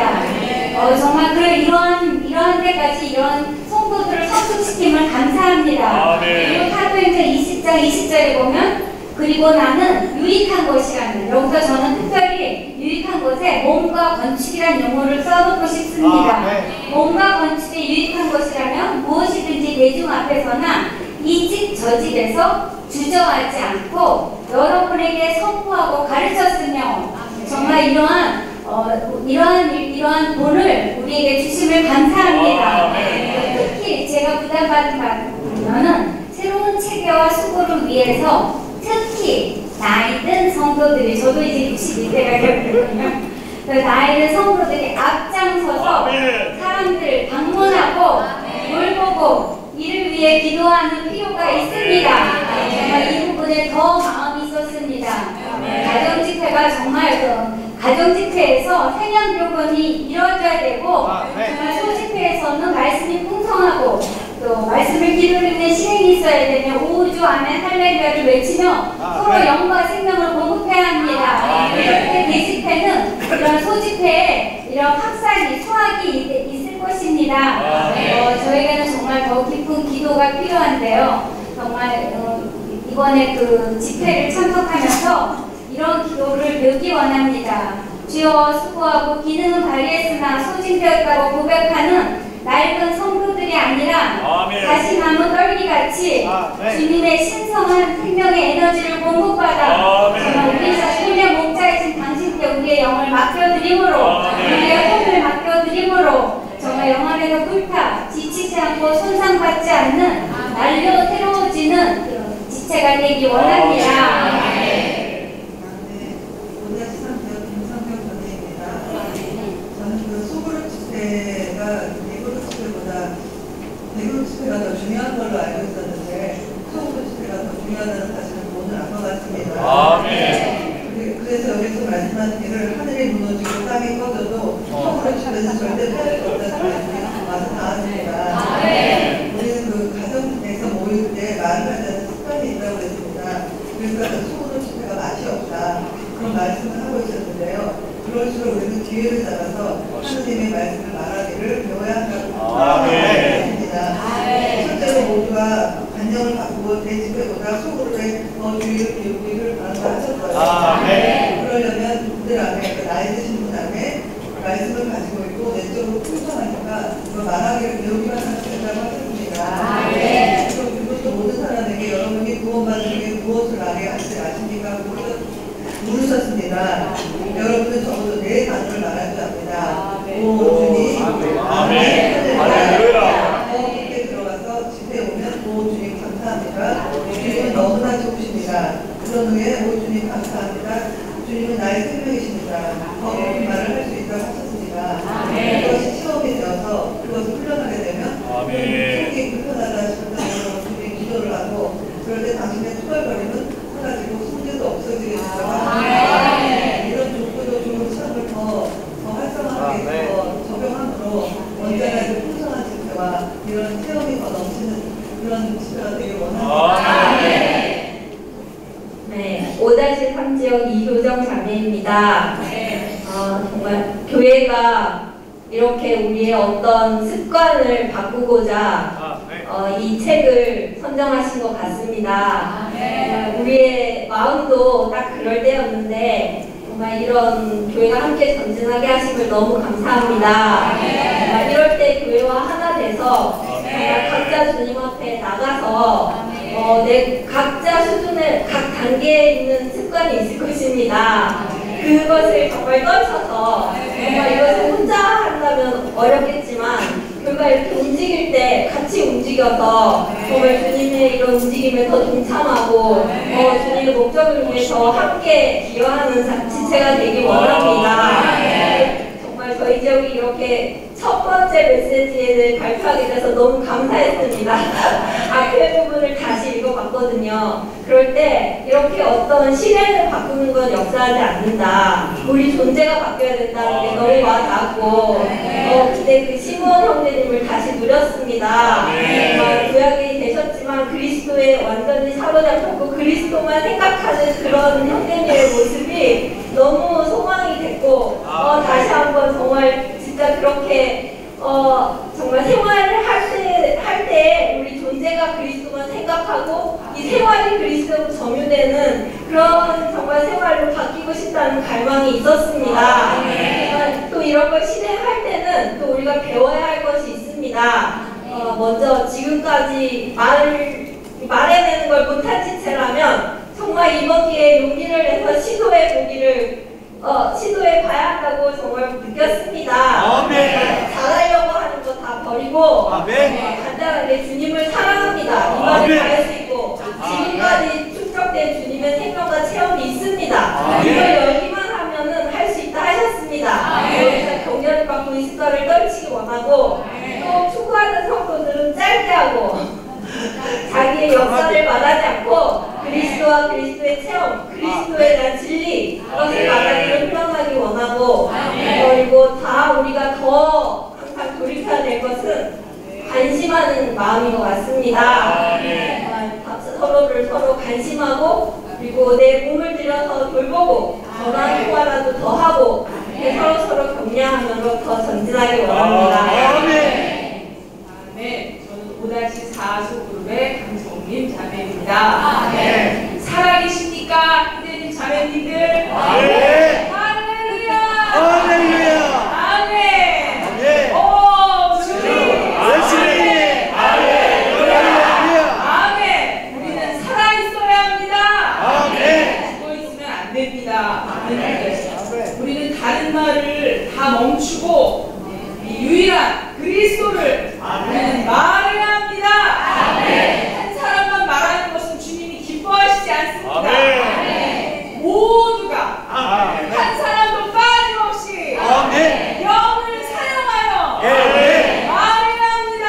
정말 이러한 데까지 이런 성도들을 성숙시킴을 감사합니다. 그리고 사도행전 20장 20절에 보면 그리고 나는 유익한 것이라는, 여기서 저는 특별히 유익한 것에 몸과 건축이라는 용어를 써놓고 싶습니다. 몸과 건축에 유익한 것이라면 무엇이든지 대중 앞에서나 이 집 저 집에서 주저하지 않고 여러분에게 선포하고 가르쳤으며, 정말 이러한 본을 우리에게 주심을 감사합니다. 특히 제가 부담받은 바는 새로운 체계와 수고를 위해서 특히 나이든 성도들이, 저도 이제 62세가 되었거든요. 나이든 성도들이 앞장서서 사람들 방문하고 뭘 보고 이를 위해 기도하는 필요가 있습니다. 정말 이 부분에 더 마음이 있었습니다. 가정집회가 정말 가정집회에서 생명교건이 이루어져야 되고, 정말 소집회에서는 말씀이 풍성하고 또 말씀을 기도로 있는 실행이 있어야 되며 우주 아멘 할렐루야를 외치며 서로 영과 생명을 공급해야 합니다. 이럴 때 대집회는 이런 소집회에 이런 확산이 수확이 있을 것입니다. 저에게는 정말 더 깊은 기도가 필요한데요. 정말 이번에 그 집회를 참석하면서 이런 기도를 배우기 원합니다. 주여, 수고하고 기능은 발휘했으나 소진되었다고 고백하는 낡은 성도들이 아니라 다시 남은 떨기같이 주님의 신성한 생명의 에너지를 공급받아 정말 우리 자신의 목자이신 당신께 우리의 영을 맡겨드림으로, 우리의 혼을 맡겨드림으로 정말 영 안에서 불타 지치지 않고 손상받지 않는 날려 새로워지는 그런 지체가 되기 원합니다. 대구로 집회가 더 중요한 걸로 알고 있었는데 소구로 집회가 더 중요하다는 사실을 오늘 안 것 같습니다. 그래서 여기서 말씀하신 일을 하늘이 무너지고 땅이 꺼져도 소구로 집회는 절대 피할 수 없다는 말씀이 와서 나왔습니다. 우리는 그 가정에서 모일 때 말을 하자는 습관이 있다고 했습니다. 그래서 소구로 집회가 맛이 없다, 그런 말씀을 하고 있었는데요. 그럴수록 우리는 기회를 잡아서 하느님의 말씀을 말하기를 배워야 한다고 생각합니다. 실제로 모두가 관념을 바꾸고 대집회보다 소그룹에 더 주의를 기울이기를 바란다 하셨어요. 그러려면 그들 안에, 나이 드신 분 안에 말씀을 가지고 있고 내적으로 풍성하니까 그 말하기를 배우기만 하면 된다고 하셨습니다. 그리고 모든 사람에게 여러분이 구원받은 게 무엇을 말해야 할지 아십니까? 물으셨습니다. 여러분은 적어도 네 단어를 말할 줄 압니다. 오 주님, 아멘. 할렐루야. 깊게 들어가서 집에 오면 오 주님 감사합니다. 주님은 너무나 좋으십니다. 그런 후에 오 주님 감사합니다. 주님은 나의 생명이십니다. 더 높은 말을 할 수 있다고 하셨습니다. 그것이 시험이 되어서 그것을 훈련하게 되면 속이 불편하다 싶을 때 주님 기도를 하고, 그럴 때 당신의 투덜거림은 가지고 숙제도 없어지게 된다고 이런 좋고도 좋은 시험을 더 활성화하게 더 적용함으로 언제나 그 풍성한 집회와 이런 체험이 더 넘치는 그런 집회가 되길 원합니다. 네, 5-3지역 이효정 자매입니다. 정말 교회가 이렇게 우리의 어떤 습관을 바꾸고자 이 책을 선정하신 것 같습니다. 우리의 마음도 딱 그럴 때였는데 정말 이런 교회가 함께 전진하게 하심을 너무 감사합니다. 정말 이럴 때 교회와 하나 돼서 정말 각자 주님 앞에 나가서 내 각자 수준의 각 단계에 있는 습관이 있을 것입니다. 그것을 정말 떨쳐서 정말 이것을 혼자 한다면 어렵겠지만 교회가 이렇게 움직일 때 같이 움직여서 정말 주님의 이런 움직임에 더 동참하고 주님의 목적을 위해서 함께 기여하는 지체가 되길 원합니다. 정말 저희 지역이 이렇게 첫 번째 메시지를 발표하게 돼서 너무 감사했습니다. 앞에 부분을 다시 읽어봤거든요. 그럴 때 이렇게 어떤 시대를 바꾸는 건 역사하지 않는다. 우리 존재가 바뀌어야 된다는 게 너무 와닿고 그때 그 시므온 형제님을 다시 누렸습니다. 정말 구약이 되셨지만 그리스도의 그리스도에 완전히 사로잡혔고 그리스도만 생각하는 그런 형제님의 모습이 너무 소망이 됐고 다시 한번 정말 진짜 그렇게 정말 생활을 할 때 우리 존재가 그리스도만 생각하고 이 생활이 그리스도로 점유되는 그런 정말 생활로 바뀌고 싶다는 갈망이 있었습니다. 또 이런 걸 실행할 때는 또 우리가 배워야 할 것이 있습니다. 먼저 지금까지 말해내는 걸 못한 지체라면 정말 이번 기회에 용기를 내서 시도해 봐야 한다고 정말 느꼈습니다. 잘하려고 하는 거 다 버리고 간단하게 주님을 사랑합니다. 이 말을 할 수 있고 지금까지 축적된 주님의 생명과 체험이 있습니다. 이걸 열기만 하면은 할 수 있다 하셨습니다. 그래서 경련을 받고 이 습관을 떨치기 원하고 또 추구하는 성도들은 짧게 하고 자기의 역사를 말하지 않고 그리스도와 그리스도의 체험, 그리스도에 대한 진리 이것을 말하기를 표현하기 원하고 그리고 다 우리가 더 항상 돌이켜야 될 것은 관심하는 마음인 것 같습니다. 서로를 서로 관심하고 그리고 내 몸을 들여서 돌보고 전화 통화라도 더 하고 서로 격려하면서 더 전진하기 원합니다. 저는 5-4 소그룹의 강성민 자매입니다. 살아계십니까? 선생님 자매님들? 할렐루야! 할렐루야! 아멘! 오, 주님! 아멘! 우리는 살아있어야 합니다. 죽어 있으면 안 됩니다. 우리는 다른 말을 다 멈추고 이 유일한 그리스도를 우리는 말해야 합니다. 한 사람만 말하는 것은 주님이 기뻐하시지 않습니다. 모두가 한 사람도 빠짐없이 영을 사용하여 말해야 합니다.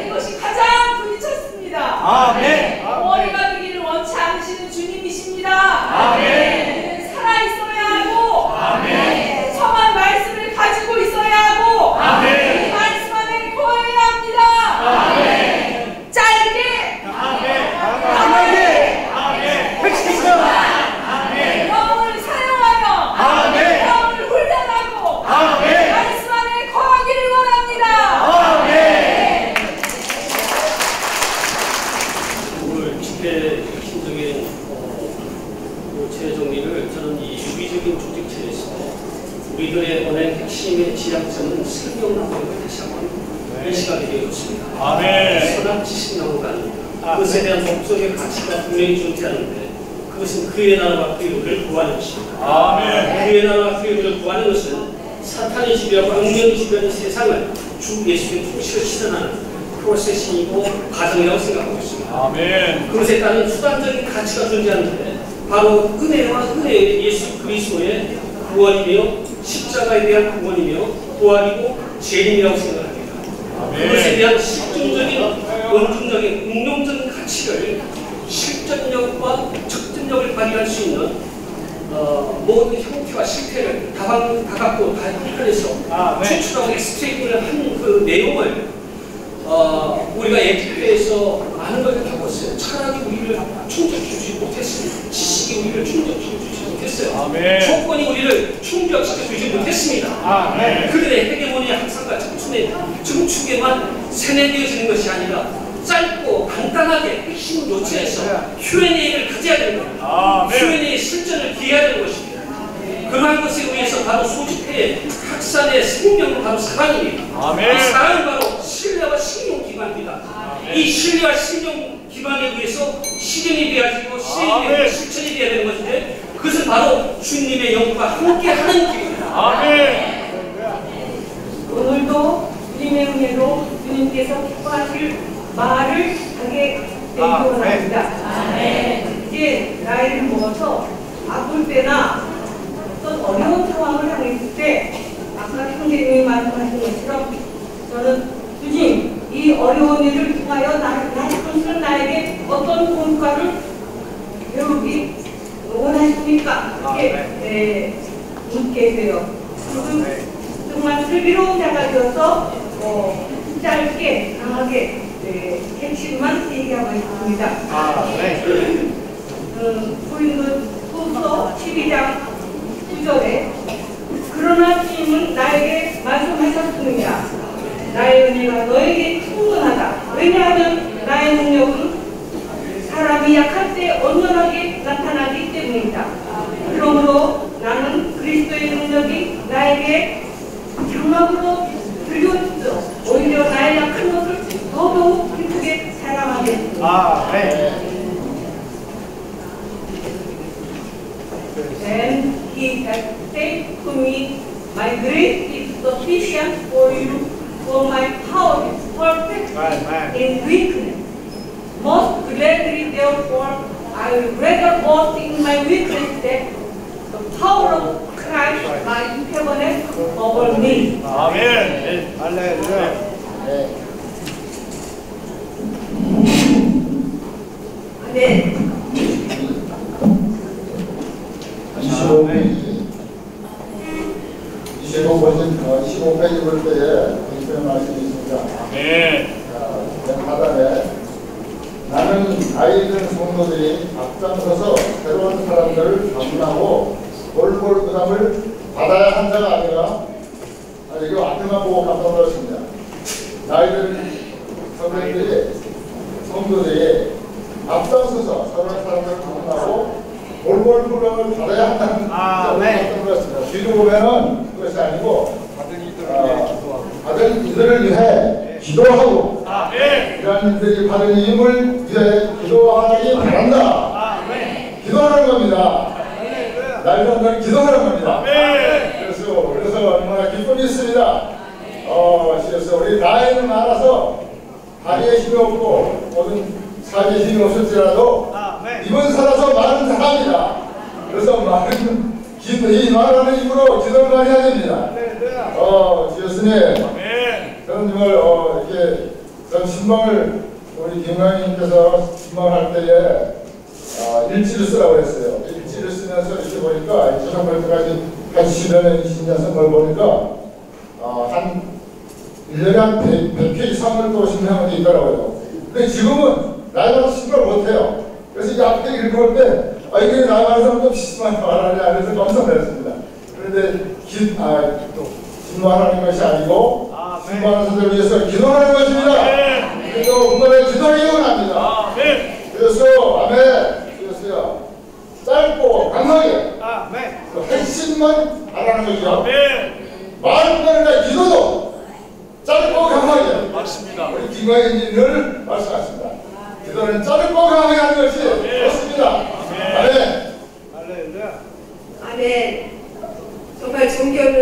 이것이 가장 부딪혔습니다. 머리가 되기를 원치 않으시는 주님이십니다. 우리는 살아있어야 하고 성한 말씀을 가지고 있어야 하고 이 말씀 안에 거해야 합니다. 짧게 영을 사용하여 영을 훈련하고 말씀 안에 거하기를 원합니다. 오늘 집회 핵심적인 제 정리를 저는 이 유기적인 조직체에서 우리들의 언행 핵심의 지향점은 성경나무를 다시 한번 시각이 되었습니다. 선한 지식나무가 아닙니다. 그것에 대한 법적의 가치가 분명히 존재하는데 그것은 그의 나라와 그의 의를 구하는 것입니다. 그의 나라와 그의 의를 구하는 것은 사탄의 지배와 악령의 지배하는 세상을 주 예수의 통치를 실현하는 프로세싱이고 과정이라고 생각하고 있습니다. 그것에 따른 수단적인 가치가 존재하는데 바로 은혜와 은혜의 예수 그리스도의 구원이며 십자가에 대한 구원이며 부활이고 재림이라고 생각합니다. 그것에 대한 실존적인 원중적인 운동적인 가치를 실전력과 적전력을 발휘할 수 있는 모든 형태와 실태를 다각도 다변해서 추출하고 엑스트레이트를 한 그 내용을 우리가 에티페에서 많은 걸 겪었어요. 철학이 우리를 충족시키지 못했습니다. 지식이 우리를 충족시키지 못했어요. 조건이 우리를 충족시켜주지 못했습니다. 그들의 헤게모니의 항상과 증축에만 세뇌되어지는 것이 아니라 짧고 간단하게 핵심 요체에서 Q&A를 가져야 되는 겁니다. Q&A 실전을 기해야 되는 것입니다. 그러한 것에 의해서 바로 소집회의 학산의 생명은 바로 사랑입니다. 이 사랑은 바로 신뢰와 신용 기반입니다. 이 신뢰와 신용 기반에 의해서 실현이 되어지고 실현이 되고 실천이 되어야 되는 것인데 그것은 바로 주님의 영과 함께하는 길입니다. 오늘도 주님의 은혜로 주님께서 기뻐하실 말을 하게 되기 원합니다. 이제 나이를 먹어서 아플 때나 어떤 어려운 상황을 당했을 때 아까 형제님이 말씀하신 것처럼 저는 주님 이 어려운 일을 통하여 나를 나에게 어떤 공과를 배우기 원하십니까? 이렇게 묻게 돼요. 정말 슬기로운 자가 되어서 짧게 강하게 핵심만 얘기하고 있습니다. 고린도후서 12장 9절에 그러나 주님은 나에게 말씀하셨습니다. 나의 은혜가 너에게 충분하다. 왜냐하면 나의 능력은 사람이 약할 때 온전하게 나타나기 때문이다. 그러므로 나는 그리스도의 능력이 나에게 장막으로 들려주어 오히려 나의 약한 것을 더더욱 기쁘게 사랑하겠습니다. Then he has said to me, my grace is sufficient for you, for my power is perfect in weakness. Most gladly, therefore, I will rather boast in my weakness that the power of Christ might prevail over me. 아멘. 할렐루야. 아멘. 25페이지 볼 때에 이런 말씀이 있습니다. 아멘. 맨 하단에 나는 아이들 성도들이 앞장서서 새로운 사람들을 방문하고 볼볼 부담을 받아야 한 자가 아니라 이거 앞에만 보고 깜짝 놀랐습니다. 아이들 성도들이 앞장서서 새로운 사람들을 방문하고 볼볼 부담을 받아야 한다는 깜짝 놀랐습니다. 뒤로 보면은 그것이 아니고 받은 이들을 위해 기도하고 이러한 이들이 받은 힘을 위해 기도하기 바란다. 기도하는 겁니다. 날이란 건 기도하는 겁니다. 그래서 얼마나 기쁨이 있습니다. 그래서 우리 나이는 많아서 다리에 힘이 없고 모든 사지에 힘이 없을지라도 이번 살아서 많은 사람이다. 그래서 많은 이 말하는 힘으로 기도를 많이 해야 됩니다. 주였으니 저는 정말 이렇게 전 신방을 우리 김강희님께서 신방할 때에 일지를 쓰라고 했어요. 일지를 쓰면서 이렇게 보니까 주상할 때까지 한 10여 20년 쓴 걸 보니까 한 1년에 한 100회 이상을 또 신방한 게 있더라고요. 근데 지금은 나이가 신방을 못해요. 그래서 이 앞에 읽을 때 이게 나이가 사람도 비슷한 말하냐 그래서 깜짝 놀랐습니다. 그런데 신방하는 것이 아니고 신방하는 사람을 위해서 기도하는 것입니다. 그래서 그거를 기도를 이용합니다. 그래서 그랬어요. 짧고 강하게 핵심만 하라는 거죠. 말뿐만 기도도 짧고 강하게. 맞습니다. 우리 김광현님을 말씀하십니다. 기도는 짧고 강하게 하는 것이 좋습니다. 아멘. 아멘. 정말 종교는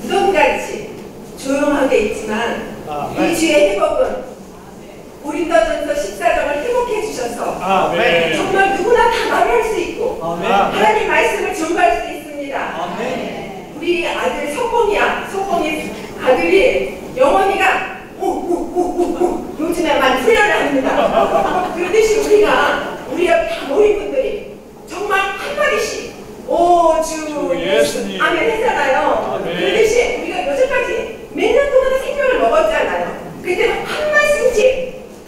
무덤같이 조용하게 있지만 이 주의 회복은 고린도전서 14장을 회복해 주셔서 정말 누구나 다 말할 수 있고 하나님 말씀을 증거할 수 있습니다. 우리 아들 성공이 아들이 영원이가 요즘에만 훈련을 합니다. 그러듯이 우리가 다 모인 분들이 정말 한마디씩 오주 예수님 아멘 했잖아요. 그러듯이 우리가 요즘까지 몇 년 동안 생명을 먹었잖아요. 근데 한 말씀씩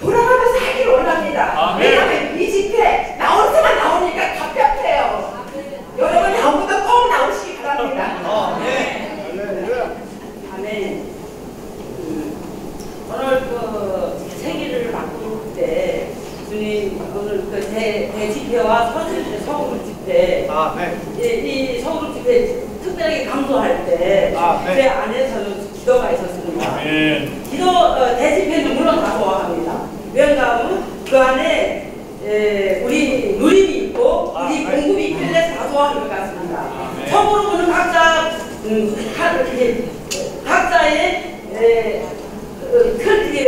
돌아가면서 하기를 원합니다. 왜냐하면 이 집회 나오지만 나오니까 답답해요. 여러분 다음부터 꼭 나오시기 바랍니다. 아멘. 오늘 세기를 바꿀 때 주님 오늘 대집회와 서울 집회 이 서울 집회 특별하게 강조할 때 제 안에서는 기도가 있었습니다. 대집회는 물론 다 좋아합니다. 왜냐하면 그 안에 우리 누림이 있고 우리 공급이 있길래 다 좋아하는 것 같습니다. 처음으로는 각자의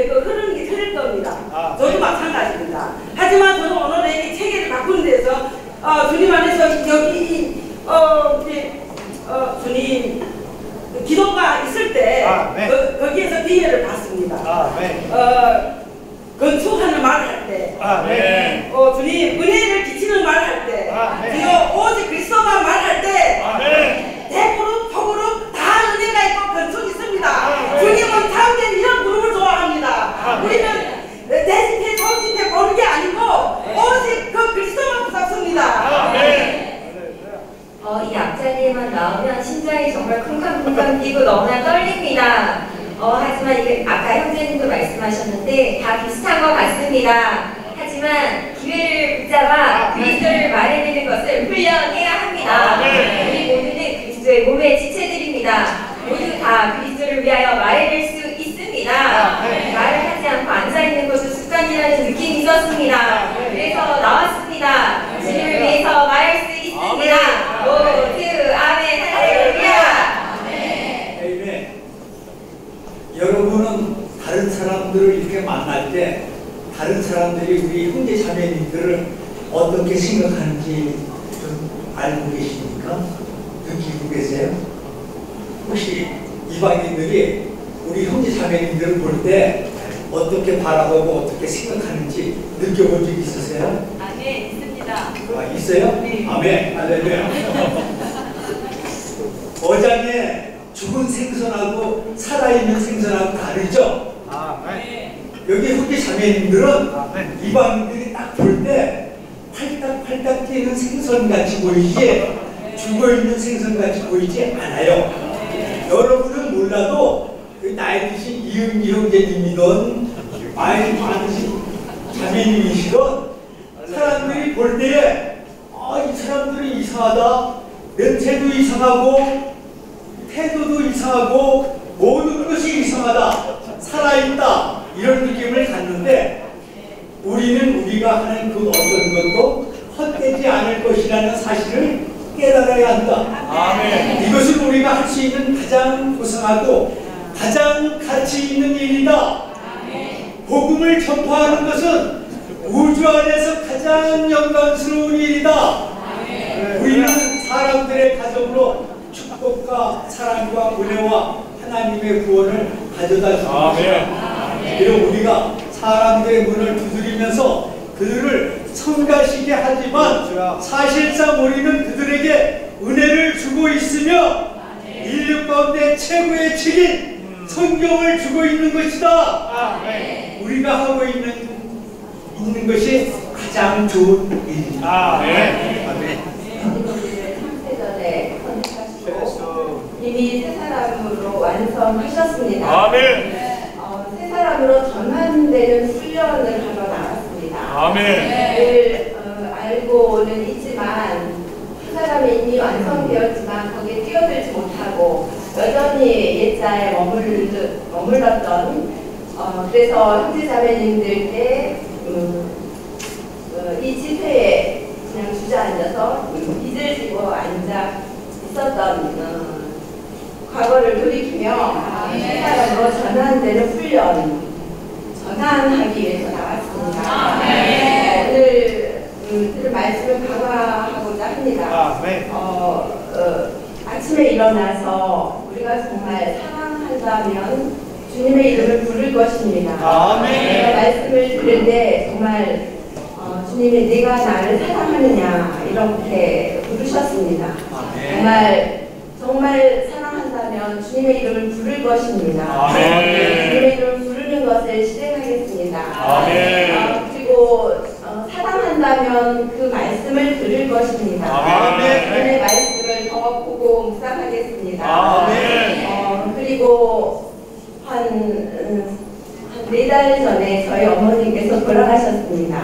흐르는 게 틀릴 겁니다. 저도 마찬가지입니다. 하지만 저는 오늘 이 체계를 바꾸는 데서 주님 안에서 여기 주님 기도가 있을 때 거기에서 비례를 받습니다. 건축하는 말을 할 때, 주님 은혜를 끼치는 말을 할 때, 주여 오직 그리스도만 말할 때, 대부름 속으로 다 은혜가 있고 건축이 있습니다. 주님은 참된 이런 그룹을 좋아합니다. 우리는 견디고 너무나 떨립니다. 하지만 이게 아까 형제님도 말씀하셨는데 다 비슷한 것 같습니다. 하지만 기회를 붙잡아 그리스도를 말해내는 것을 훈련해야 합니다. 우리 모두는 그리스도의 몸의 지체들입니다. 모두 다 그리스도를 위하여 말해낼 수 있습니다. 말을 하지 않고 앉아있는 것도 습관이라는 느낌이 있었습니다. 그래서 나왔습니다. 주님을 위해서 말할 수 있습니다. 모두 아멘 할렐루야. 여러분은 다른 사람들을 이렇게 만날 때 다른 사람들이 우리 형제 자매님들을 어떻게 생각하는지 좀 알고 계십니까? 느끼고 계세요? 혹시 이방인들이 우리 형제 자매님들을 볼 때 어떻게 바라보고 어떻게 생각하는지 느껴본 적 있으세요? 네, 있습니다. 아, 있어요? 네. 아멘. 할렐루야. 어장에 죽은 생선하고 살아있는 생선하고 다르죠? 네. 여기 형제 자매님들은 이방인들이 딱 볼 때 팔딱팔딱 뛰는 생선같이 보이지 죽어있는 생선같이 보이지 않아요. 여러분은 몰라도 그 나이 드신 이은미 형제님이든 나이 많으신 자매님이시든 사람들이 볼 때에 이 사람들이 이상하다, 냄새도 이상하고 태도도 이상하고 모든 것이 이상하다, 살아있다 이런 느낌을 갖는데 우리는 우리가 하는 그 어떤 것도 헛되지 않을 것이라는 사실을 깨달아야 한다. 아멘. 이것은 우리가 할 수 있는 가장 고상하고 가장 가치 있는 일이다. 복음을 전파하는 것은 우주 안에서 가장 영광스러운 일이다. 우리는 사람들의 가정으로 축복과 사랑과 은혜와 하나님의 구원을 가져다 줍니다. 그리고 우리가 사람들의 문을 두드리면서 그들을 성가시게 하지만 사실상 우리는 그들에게 은혜를 주고 있으며 인류 가운데 최고의 책임 성경을 주고 있는 것이다. 우리가 하고 있는 것이 가장 좋은 일입니다. 창세전에 선택하시고 이미 새 사람으로 완성하셨습니다. 새 사람으로 전환되는 훈련을 하러 나갔습니다. 늘 알고는 있지만 한 사람이 이미 완성되었지만 거기에 뛰어들지 못하고 여전히 옛자에 머물렀던 그래서 형제자매님들께 이 집회에 그냥 주저앉아서 빚을 지고 앉아 있었던 과거를 돌이키며 새 사람으로 전환되는 훈련 전환하기 위해서 나왔습니다. 오늘 들은 말씀을 강화하고자 합니다. 아침에 일어나서 우리가 정말 사랑한다면 주님의 이름을 부를 것입니다. 제가 말씀을 들을 때 정말 주님이 네가 나를 사랑하느냐 이렇게 부르셨습니다. 정말 사랑한다면 주님의 이름을 부를 것입니다. 주님의 이름을 부르는 것을 실행하겠습니다. 그리고 사랑한다면 그 말씀을 들을 것입니다. 주님의 말씀을 더 보고 묵상하겠습니다. 그리고 한 4달 전에 저희 어머니께서 돌아가셨습니다.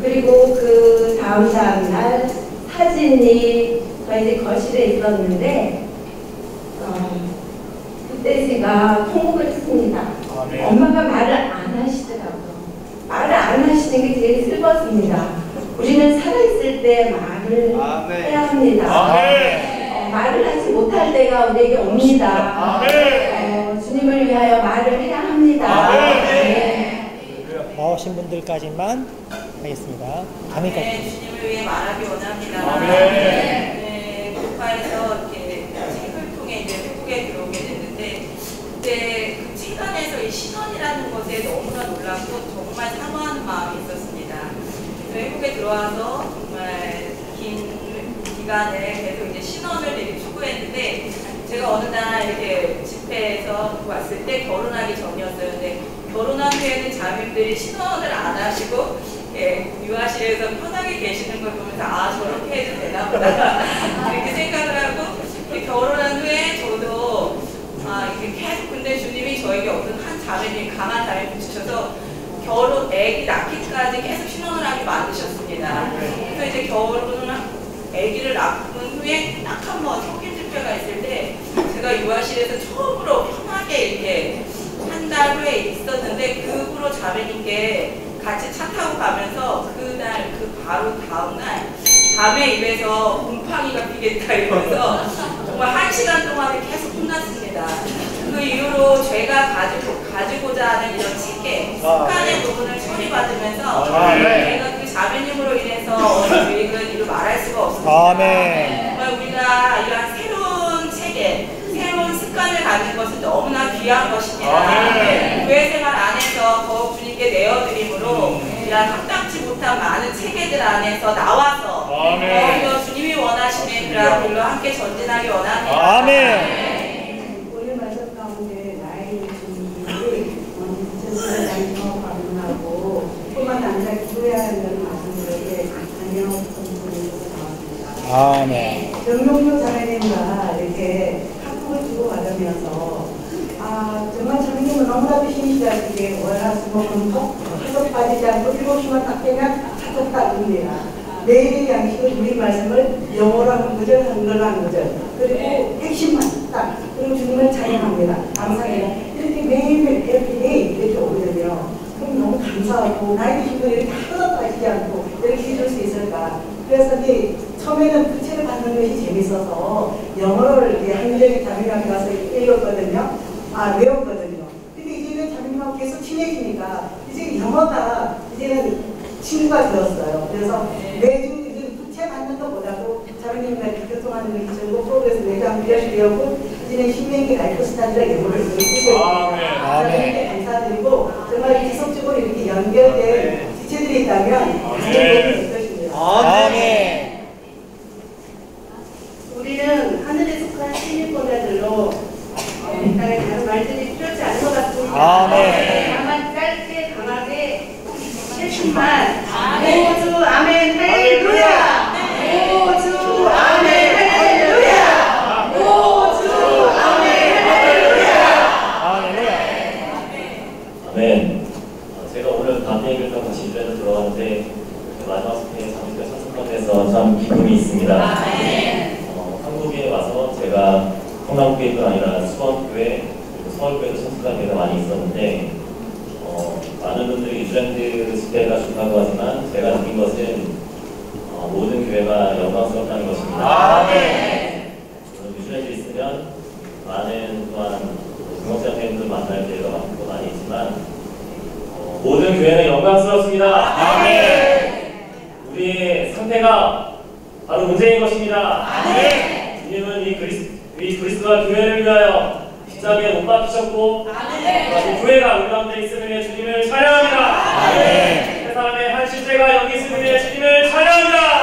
그리고 그 다음 날 사진이 저희 집 거실에 있었는데 그때 제가 통곡을 했습니다. 엄마가 말을 안 하시더라고요. 말을 안 하시는 게 제일 슬펐습니다. 우리는 살아있을 때 말을 해야 합니다. 말을 하지 못할 때가 우리에게 옵니다. 주님을 위하여 말을 해야 합니다. 나오신 분들까지만 하겠습니다. 주님을 위해 말하기 원합니다. 국가에서 이렇게 책을 통해 이제 회국에 들어오게 됐는데 그때 그 시간에서 이 신원이라는 것에 너무나 놀랐고 정말 사모하는 마음이 있었습니다. 그래서 회국에 들어와서 정말 긴 기간에 계속 이제 신원을 되게 추구했는데 제가 어느 날 이렇게 집회에서 왔을 때 결혼하기 전이었어요. 근데 결혼한 후에는 자매들이 신원을 안 하시고 유아실에서 편하게 계시는 걸 보면서 저렇게 해도 되나 보다 이렇게 생각을 하고 결혼한 후에 저도 이렇게 계속 근데 주님이 저에게 어떤 한 자매님, 강한 자매님 주셔서 결혼, 아기 낳기까지 계속 신혼을 하게 만드셨습니다. 그래서 이제 아기를 낳은 후에 딱 한 번 성길 집회가 있을 때 제가 유아실에서 처음으로 편하게 이렇게 한 달 후에 있었는데 그 후로 자매님께 같이 차 타고 가면서 그날 바로 다음날 자매 입에서 곰팡이가 피겠다 이러면서 정말 1시간 동안 계속 혼났습니다. 그 이후로 제가 가지고자 하는 이런 체계, 습관의 부분을 처리받으면서 제가 그 자매님으로 인해서 어느 계획은 이루 말할 수가 없습니다. 정말 우리가 이러한 새로운 체계, 새로운 습관을 갖는 것은 너무나 귀한 것입니다. 교회 생활 안에서 더욱 주님께 내어드림으로 이러한 합당치 못한 많은 체계들 안에서 나와서 더 주님이 원하시는 그런 길로 함께 전진하기 원합니다. 아멘. 오늘 말씀 가운데 나의 주님을 전체적으로 방문하고 뿐만 아니라 기도해야 한다는 말씀들에게 안녕 부분에서 나왔습니다. 아멘. 정용료 자매님과 이렇게 학폭을 주고 받으면서 정말 자매님은 너무나도 신이시다시게 월화수목금토 하속 빠지지 않고 7시만 딱 되면 하속 따릅니다. 매일의 양식을 우리 말씀을 영어로 한 구절, 한글로 한 구절, 그리고 핵심만 딱, 그리고 주님을 찬양합니다. 감사해요. 이렇게 매일매일 everyday 이렇게 오거든요. 그럼 너무 감사하고 나이 드신 분들이 다 하속 빠지지 않고 이렇게 해줄 수 있을까. 그래서 이제 처음에는 그 책을 받는 것이 재밌어서 영어를 이렇게 한국에 자매님한테 가서 읽었거든요. 외웠거든요. 근데 이제는 자매님하고 계속 친해지니까 이제 영어가 이제는 친구가 되었어요. 그래서 매주 이제 부채 받는 것보다도 자매님과 교통하는 것이 즐겁고 프로그래서 매주 한 비례시 되었고 이제는 신명기 라이프 스타일이라 영어를 쓰고 있습니다. 자매님께 감사드리고 정말 지속적으로 이렇게 연결된 지체들이 있다면 많은 도움이 될 것입니다. 아멘. 우리는 하늘에 속한 신일권자들로 이 땅에 다른 말들이 필요하지 않은 것 같습니다. 다만 짧게 강하게 해주만 오주 아멘 할렐루야, 오주 아멘 할렐루야, 오주 아멘 할렐루야. 아멘. 제가 오늘 밤 얘기를 좀 같이 일해서 들어왔는데 마지막 스테이지 잠시가 참석하게 돼서 참 기쁨이 있습니다. 한국에 와서 제가 성남교회뿐 아니라 수원교회 그리고 서울교회도 참석하는 데가 많이 있었는데 많은 분들이 뉴질랜드 집회가 좋다고 하지만 제가 느낀 것은 모든 교회가 영광스럽다는 것입니다. 뉴질랜드에 있으면 많은 또한 등록장님들 만날 기회가 많고 많이 있지만 모든 교회는 영광스럽습니다. 우리의 상태가 바로 문제인 것입니다. 주님은 이 그리스도와 교회를 위하여 십자가에 못 박히셨고 교회가 우리 가운데 있음에 주님을 찬양합니다. 세 사람의 한 실제가 여기 있음에 주님을 찬양합니다.